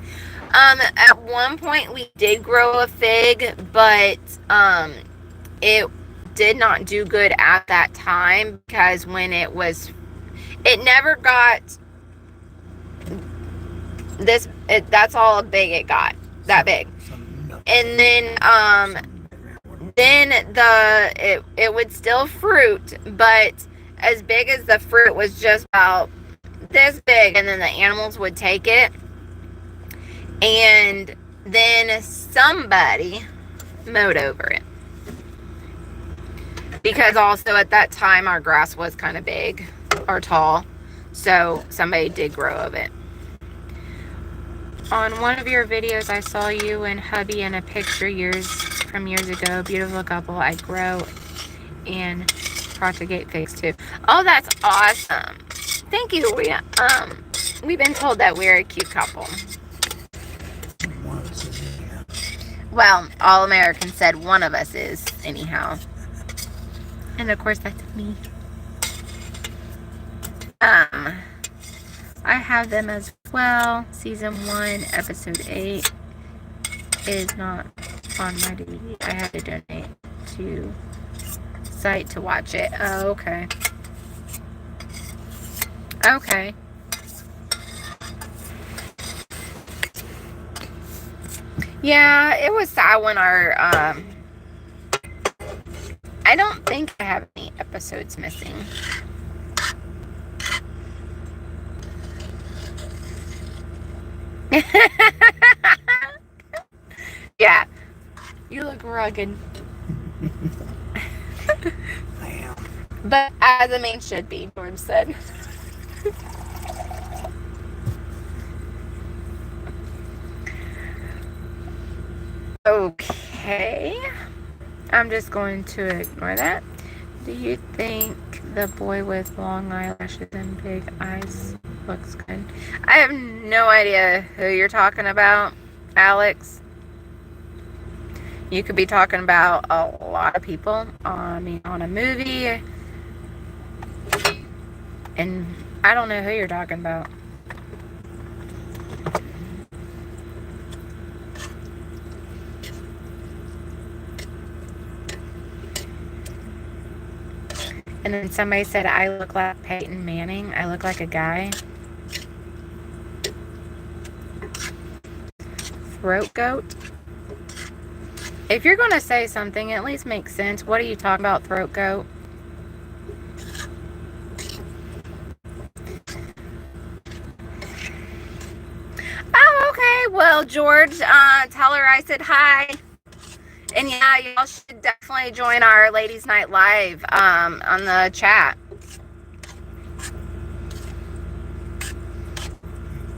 At one point we did grow a fig, but it did not do good at that time, because when it never got that's all big it got, that big. And then it would still fruit, but as big as the fruit was just about this big, and then the animals would take it, and then somebody mowed over it, because also at that time our grass was kind of big or tall, so somebody did grow of it. On one of your videos, I saw you and hubby in a picture from years ago. Beautiful couple. I grow and propagate figs too. Oh, that's awesome. Thank you. We've been told that we're a cute couple. Well, All American said one of us is, anyhow. And of course, that's me. I have them as well. Season 1, episode 8 is not on my DVD. I had to donate to site to watch it. Oh, okay. Okay. Yeah, it was sad when our I don't think I have any episodes missing. Yeah, you look rugged. I am. But as a man should be, George said. Okay. I'm just going to ignore that. Do you think the boy with long eyelashes and big eyes looks good? I have no idea who you're talking about, Alex. You could be talking about a lot of people. I mean, on a movie. And I don't know who you're talking about. And then somebody said, I look like Peyton Manning. I look like a guy. Throat goat. If you're going to say something, at least make sense. What are you talking about, throat goat? Oh, okay. Well, George, tell her I said hi. And yeah, y'all should definitely join our Ladies Night Live on the chat.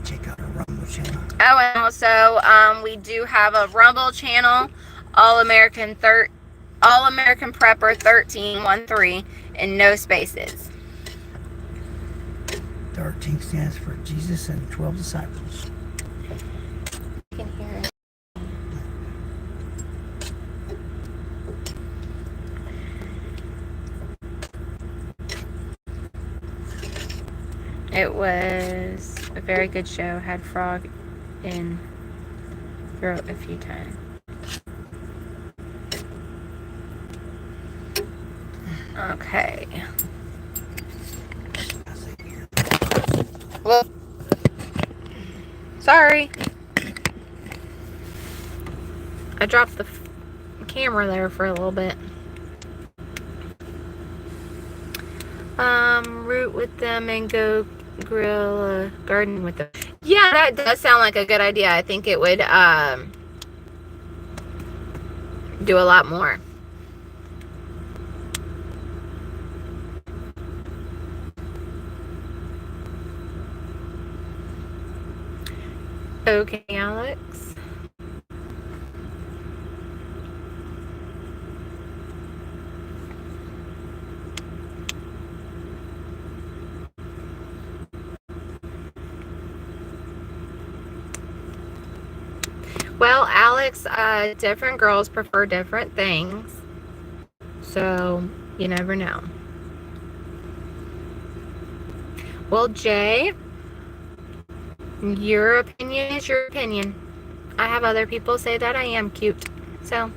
Check out our Rumble channel. Oh, and also we do have a Rumble channel, All American Prepper 1313, and no spaces. 13 stands for Jesus and 12 disciples. You can hear it. It was a very good show. Had frog in throat a few times. Okay. Well, sorry. I dropped the camera there for a little bit. Root with them and go grill a garden with them. Yeah, that does sound like a good idea. I think it would do a lot more. Okay, Alex. Well, Alex, different girls prefer different things. So, you never know. Well, Jay, your opinion is your opinion. I have other people say that I am cute. So,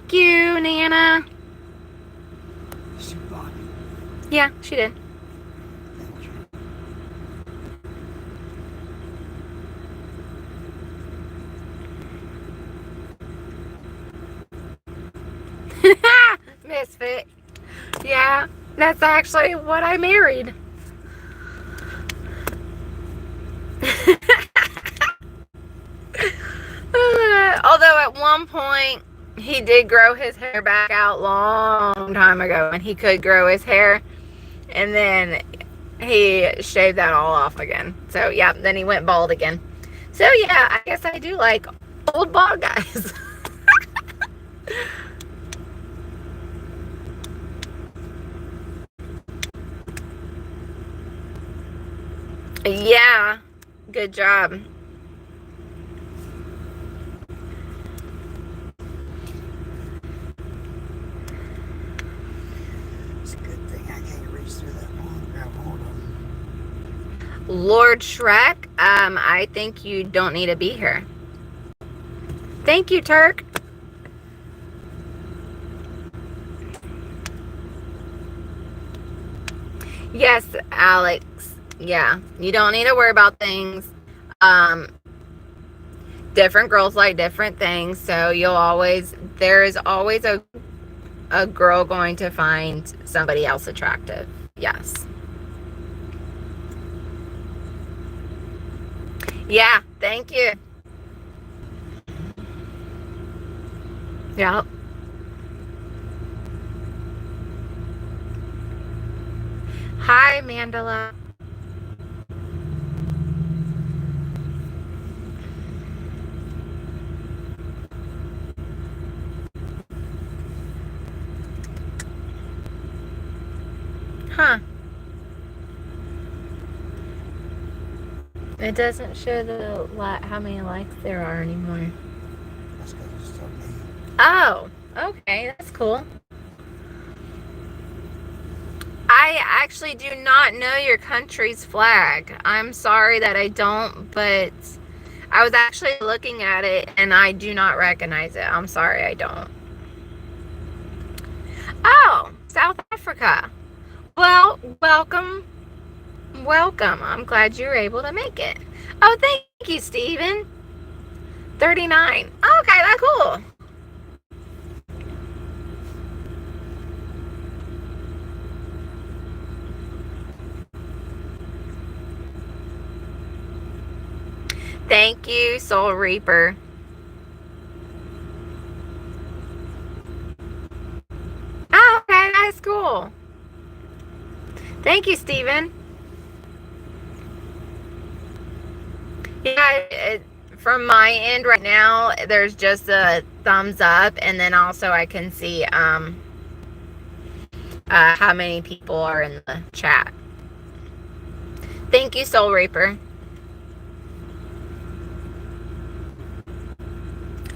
Thank you, Nana. She bought it. Yeah, she did. Thank you. Misfit. Yeah, that's actually what I married. Although at one point he did grow his hair back out long time ago when he could grow his hair, and then he shaved that all off again. So yeah, then he went bald again. So yeah, I guess I do like old bald guys. Yeah, good job. It's a good thing I can't reach through that wall and grab hold of them. Lord Shrek, I think you don't need to be here. Thank you, Turk. Yes, Alex. Yeah, you don't need to worry about things. Um, different girls like different things, so there is always a girl going to find somebody else attractive. Yes. Yeah, thank you. Yep. Hi, Mandela. Huh. It doesn't show how many likes there are anymore. That's because it's still me. Oh, okay, that's cool. I actually do not know your country's flag. I'm sorry that I don't, but I was actually looking at it and I do not recognize it. I'm sorry, I don't. Oh, South Africa. Well, welcome. Welcome. I'm glad you were able to make it. Oh, thank you, Steven. 39. Okay, that's cool. Thank you, Soul Reaper. Oh, okay, that's cool. Thank you, Steven. Yeah, from my end right now, there's just a thumbs up, and then also I can see how many people are in the chat. Thank you, Soul Reaper.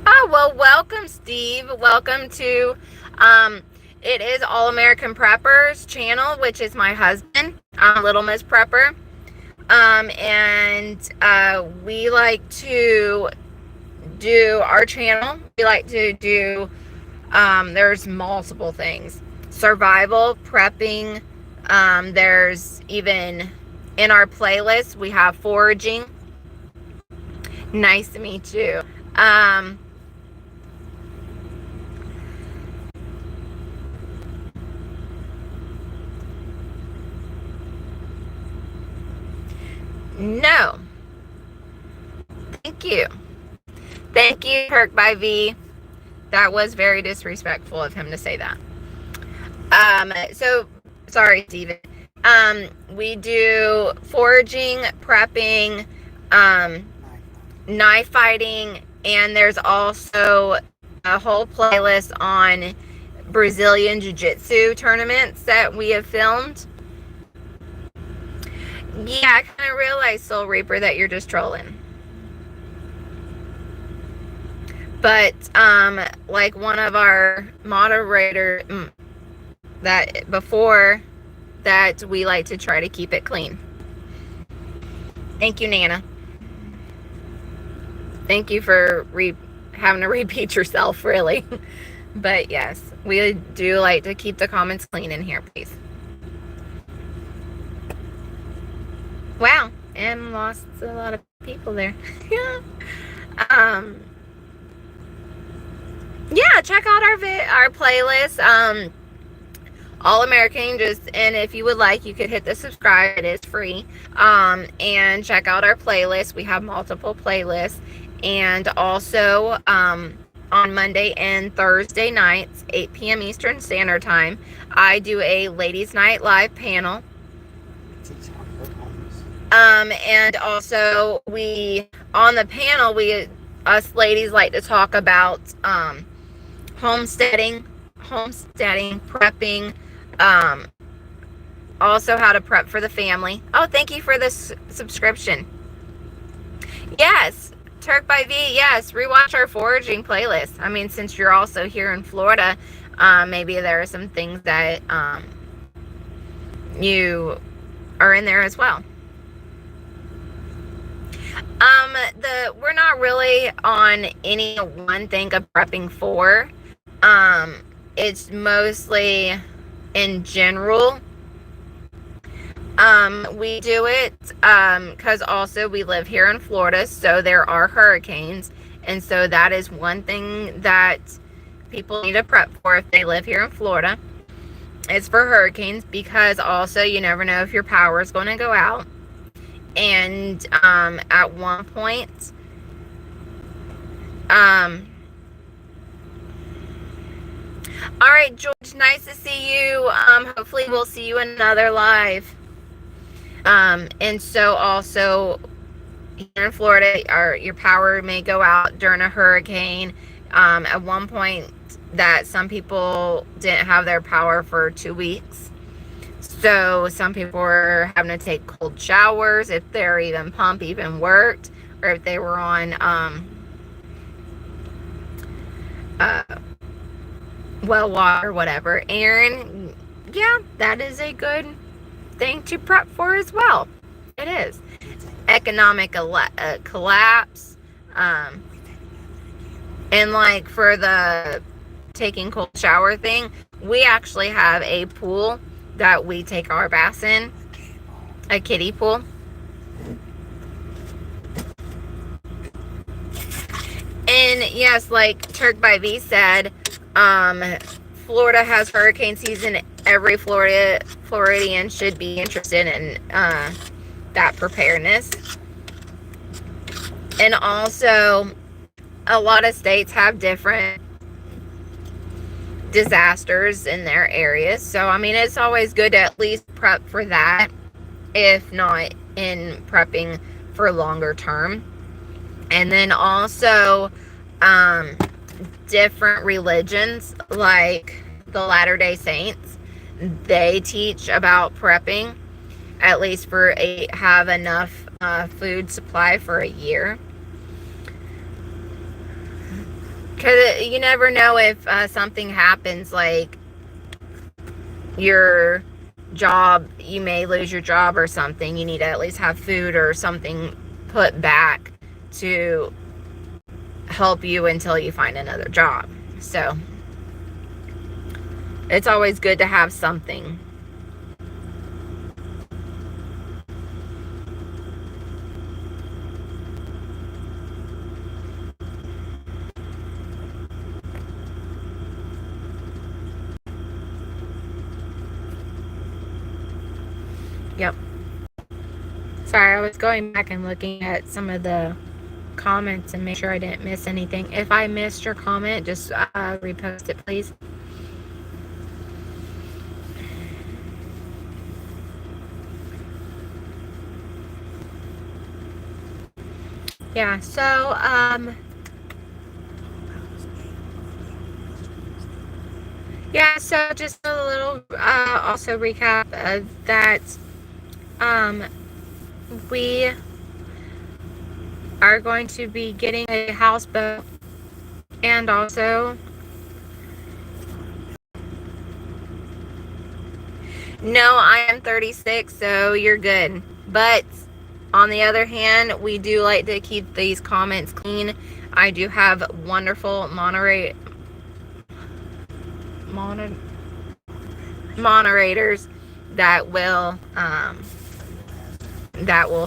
Oh, well, welcome, Steve. Welcome to, it is All American Preppers channel, which is my husband, Little Miss Prepper. And we like to do our channel. We like to do, there's multiple things. Survival, prepping. There's even in our playlist, we have foraging. Nice to meet you. No. Thank you. Thank you, Kirk by V. That was very disrespectful of him to say that. So sorry, Steven. We do foraging, prepping, knife fighting, and there's also a whole playlist on Brazilian Jiu-Jitsu tournaments that we have filmed. Yeah, I kind of realized, Soul Reaper, that you're just trolling. But, like one of our moderators that before that, we like to try to keep it clean. Thank you, Nana. Thank you for having to repeat yourself, really. But yes, we do like to keep the comments clean in here, please. Wow, and lost a lot of people there. um, yeah, check out our playlist. All American, and if you would like, you could hit the subscribe. It is free. And check out our playlist. We have multiple playlists, and also on Monday and Thursday nights, 8 p.m. Eastern Standard Time, I do a ladies' night live panel. And also on the panel, us ladies like to talk about homesteading, prepping, also how to prep for the family. Oh, thank you for this subscription. Yes, Turk by V. Yes, rewatch our foraging playlist. I mean, since you're also here in Florida, maybe there are some things that you are in there as well. We're not really on any one thing of prepping for. It's mostly in general. We do it because also we live here in Florida, so there are hurricanes, and so that is one thing that people need to prep for if they live here in Florida. It's for hurricanes, because also you never know if your power is going to go out. And at one point, all right, George, nice to see you. Hopefully we'll see you in another live. And so also here in Florida, your power may go out during a hurricane. At one point, that some people didn't have their power for 2 weeks. So some people were having to take cold showers if their pump even worked, or if they were on well water or whatever. Aaron, yeah, that is a good thing to prep for as well. It is. Economic collapse. And like for the taking cold shower thing, we actually have a pool that we take our baths in, a kiddie pool. And yes, like Turk by V said, Florida has hurricane season. Every Floridian should be interested in that preparedness. And also, a lot of states have different disasters in their areas. So, I mean, it's always good to at least prep for that, if not in prepping for longer term. And then also, different religions, like the Latter-day Saints, they teach about prepping, at least have enough food supply for a year. Because you never know if something happens, like your job, you may lose your job or something. You need to at least have food or something put back to help you until you find another job. So it's always good to have something. Yep. Sorry, I was going back and looking at some of the comments and make sure I didn't miss anything. If I missed your comment, just repost it, please. Yeah, so yeah, so just a little also recap of that. We are going to be getting a houseboat, and also no, I am 36, so you're good. But on the other hand, we do like to keep these comments clean. I do have wonderful moderators that will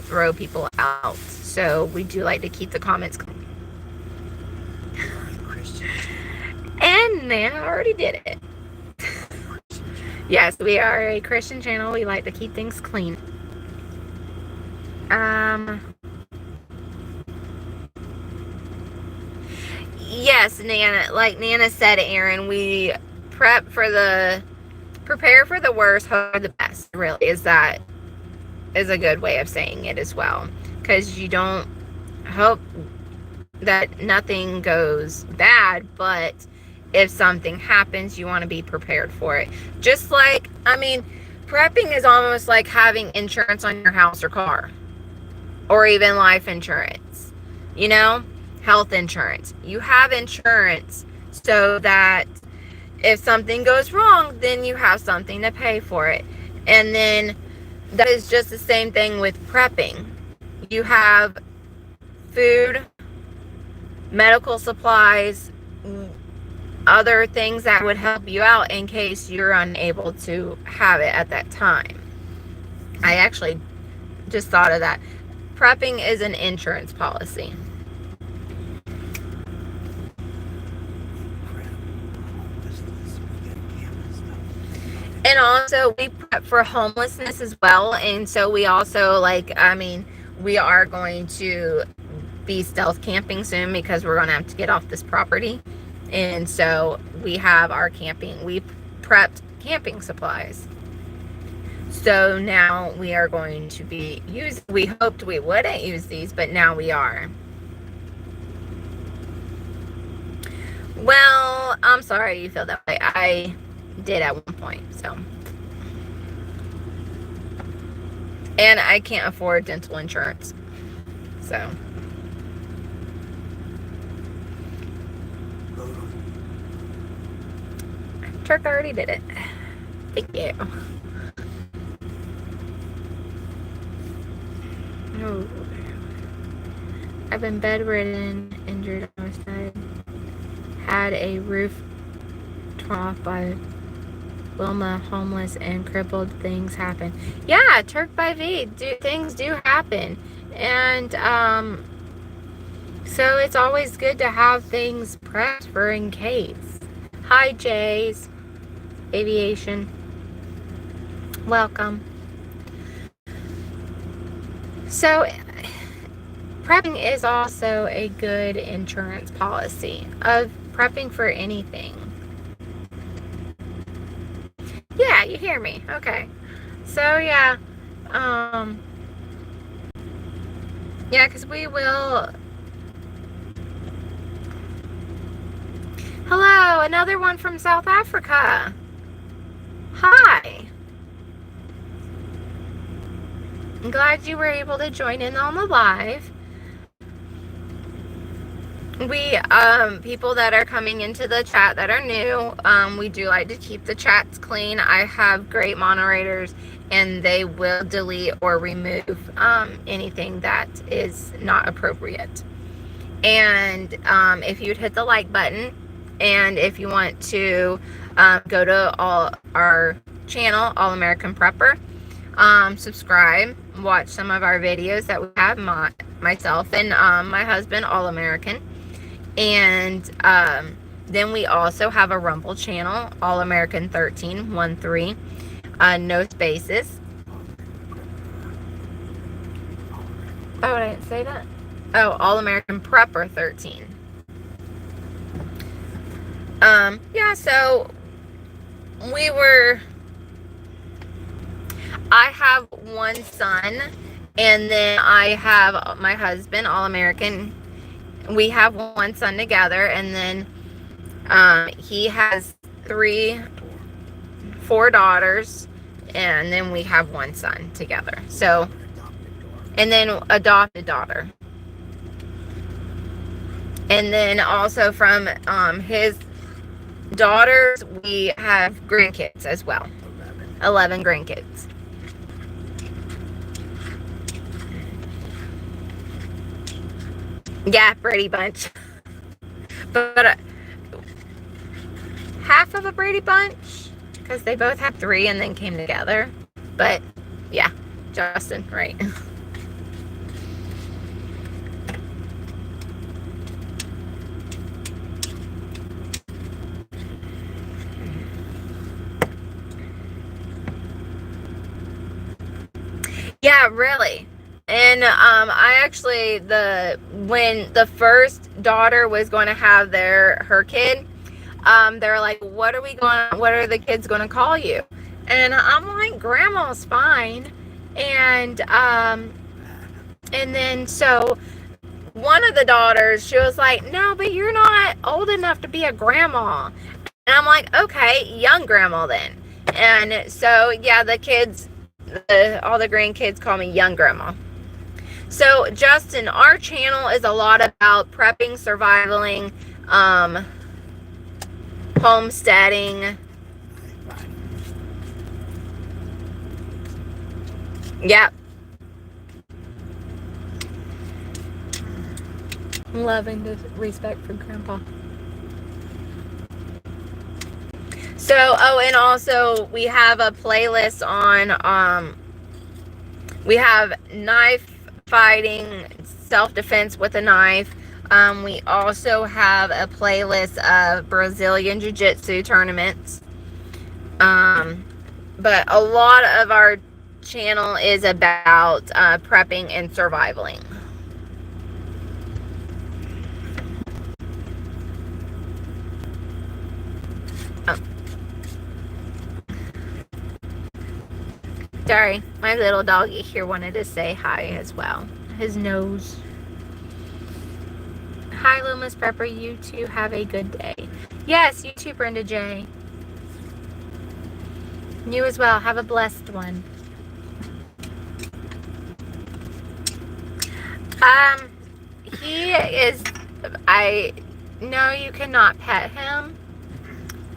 throw people out. So we do like to keep the comments clean. And man, I already did it. Yes, we are a Christian channel. We like to keep things clean. Yes, Nana, like Nana said, Aaron, we prepare for the worst, hope for the best, really, is a good way of saying it as well. Because you don't hope that nothing goes bad, but if something happens, you want to be prepared for it. Just like, prepping is almost like having insurance on your house or car, or even life insurance, health insurance. You have insurance so that if something goes wrong, then you have something to pay for it. And then that is just the same thing with prepping. You have food, medical supplies, other things that would help you out in case you're unable to have it at that time. I actually just thought of that. Prepping is an insurance policy. And also we prep for homelessness as well. And so we also we are going to be stealth camping soon because we're going to have to get off this property. And so we have we prepped camping supplies. So now we are going to be we hoped we wouldn't use these, but now we are. Well, I'm sorry you feel that way. I did at one point, so. And I can't afford dental insurance, so. Turk already did it. Thank you. Oh. I've been bedridden, injured on my side. Had a roof torn off by Wilma, homeless and crippled. Things happen. Yeah, Turk by V. Things do happen. And so it's always good to have things prepped for in case. Hi, Jays. Aviation. Welcome. So prepping is also a good insurance policy of prepping for anything. Yeah, you hear me. Okay. So yeah. Yeah, because we will. Hello, another one from South Africa. Hi. I'm glad you were able to join in on the live. We, people that are coming into the chat that are new, we do like to keep the chats clean. I have great moderators and they will delete or remove anything that is not appropriate. And if you'd hit the like button, and if you want to go to our channel, All American Prepper, subscribe, watch some of our videos that we have, myself and my husband, All American. And then we also have a Rumble channel, All American 1313, no spaces. Oh, I didn't say that. Oh, All American Prepper 13. Yeah, so I have one son, and then I have my husband, All American. We have one son together, and then he has 4 daughters, and then we have one son together. So, and then adopted daughter. And then also from his daughters, we have grandkids as well. 11 grandkids. Yeah, Brady Bunch. But half of a Brady Bunch, because they both had 3 and then came together. But yeah, Justin, right. Yeah, really. And I actually, when the first daughter was going to have her kid, they're like, what are the kids going to call you? And I'm like, Grandma's fine. And then so one of the daughters, she was like, no, but you're not old enough to be a grandma. And I'm like, okay, young grandma then. And so yeah, all the grandkids call me young grandma. So Justin, our channel is a lot about prepping, surviving, homesteading. Yep. Love and respect for Grandpa. So, and also we have a playlist on, we have knife fighting, self-defense with a knife. We also have a playlist of Brazilian Jiu-Jitsu tournaments. But a lot of our channel is about prepping and surviving. Sorry, my little doggy here wanted to say hi as well. His nose. Hi, Loomis Pepper. You too have a good day. Yes, you too, Brenda J. You as well. Have a blessed one. He is. I know you cannot pet him.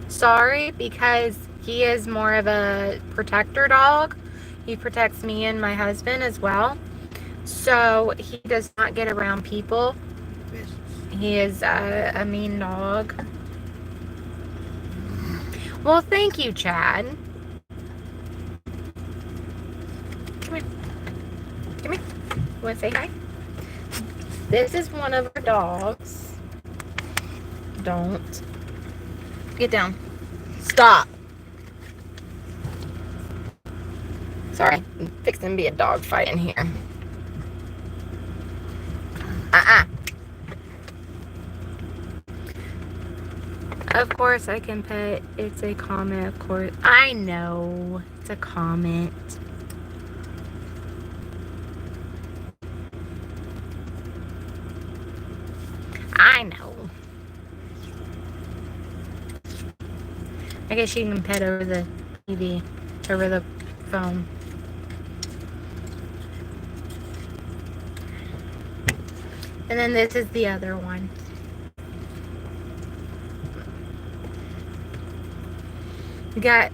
Sorry, because he is more of a protector dog. He protects me and my husband as well. So he does not get around people. He is a mean dog. Well, thank you, Chad. Come here. Come here. You want to say hi? This is one of our dogs. Don't. Get down. Stop. Sorry, I'm fixing to be a dog fight in here. Of course I can pet. It's a comment, of course. I know. It's a comment. I know. I guess you can pet over the TV, over the phone. And then this is the other one. We got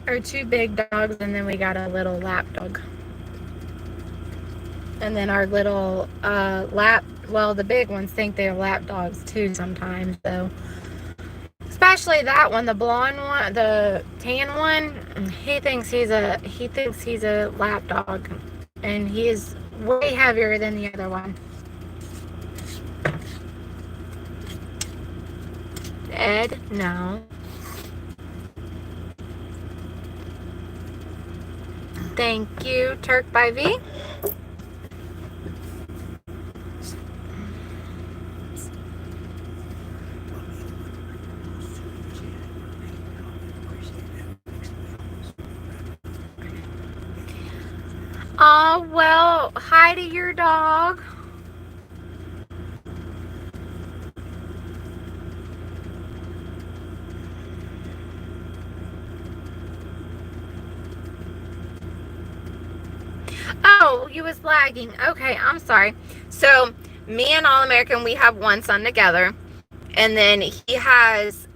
our 2 big dogs, and then we got a little lap dog. And then our little well, the big ones think they're lap dogs too sometimes, though. Especially that one, the blonde one, the tan one. He thinks he's a lap dog, and he is way heavier than the other one. Ed, no. Thank you, Turk by V. Oh, well, hi to your dog. Oh, you was lagging. Okay, I'm sorry. So, me and All American, we have one son together. And then he has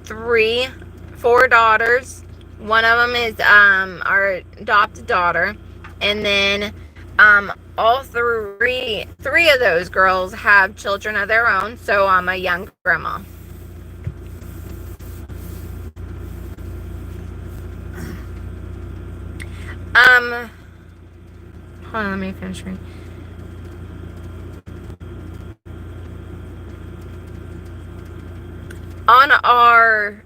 4 daughters. One of them is our adopted daughter. And then all three of those girls have children of their own. So I'm a young grandma. Um, hold on, let me finish reading. On our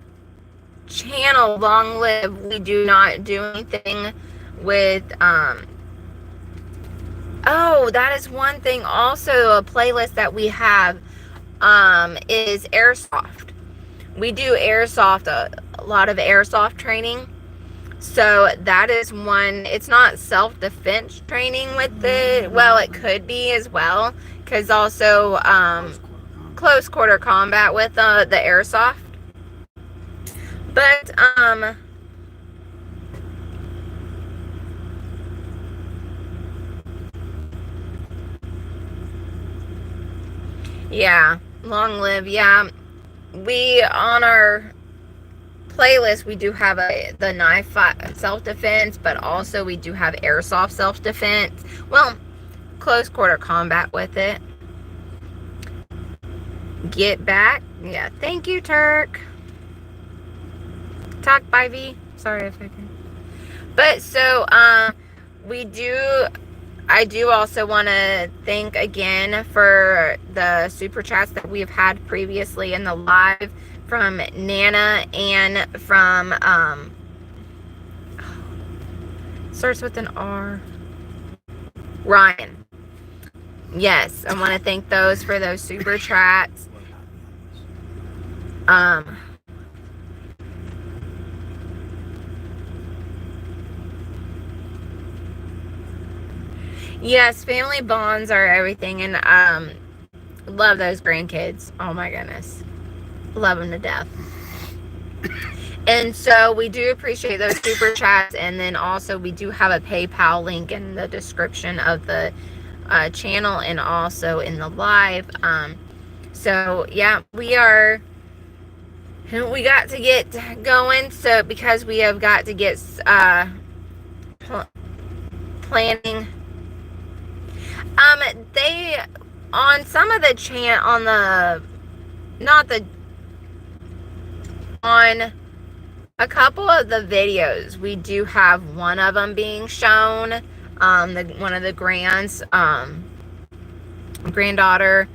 channel, Long Live, we do not do anything with, oh, that is one thing. Also, a playlist that we have, is airsoft. We do airsoft, a lot of airsoft training. So that is one. It's not self-defense training with it. Well, it could be as well, because also close quarter combat with the airsoft. But yeah, Long Live. Yeah, we on our playlist we do have the knife self-defense, but also we do have airsoft self-defense. Well, close quarter combat with it. Get back. Yeah, thank you, Turk. Talk by V. Sorry if I can. But so we do. I do also want to thank again for the super chats that we've had previously in the live from Nana and from starts with an R. Ryan. Yes, I want to thank those for those super chats. Yes, family bonds are everything, and love those grandkids. Oh my goodness, love them to death. And so we do appreciate those super chats, and then also we do have a PayPal link in the description of the channel and also in the live. So yeah, we got to get going, so because we have got to get planning. They on some of the on a couple of the videos, we do have one of them being shown. One of the granddaughter.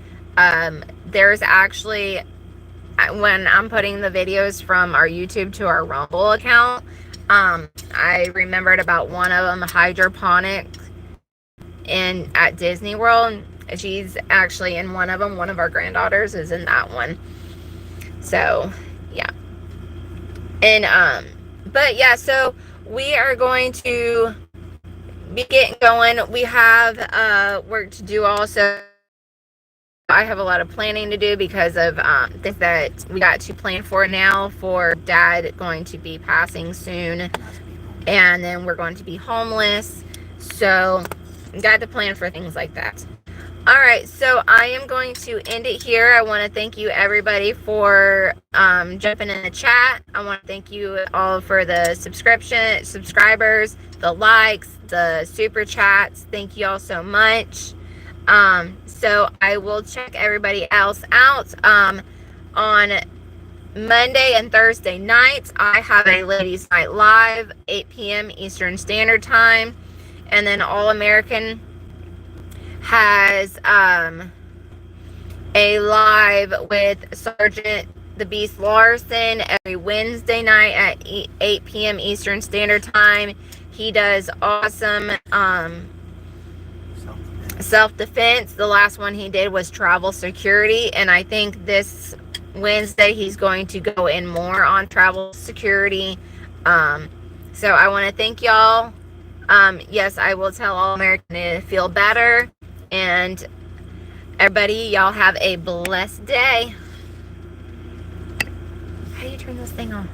There's actually, when I'm putting the videos from our YouTube to our Rumble account, I remembered about one of them, hydroponics, at Disney World. She's actually in one of them. One of our granddaughters is in that one. So yeah. And but yeah, so we are going to be getting going. We have work to do also. I have a lot of planning to do because of things that we got to plan for now, for Dad going to be passing soon, and then we're going to be homeless. So got to plan for things like that. All right, so I am going to end it here. I want to thank you everybody for jumping in the chat. I want to thank you all for the subscribers, the likes, the super chats. Thank you all so much. So I will check everybody else out. On Monday and Thursday nights, I have a ladies' night live, 8 p.m. Eastern Standard Time. And then All American has a live with Sergeant the Beast Larson every Wednesday night at 8 p.m. Eastern Standard Time. He does awesome self-defense. The last one he did was travel security, and I think this Wednesday he's going to go in more on travel security. So I want to thank y'all. Yes, I will tell All American to feel better. And everybody, y'all have a blessed day. How do you turn this thing off?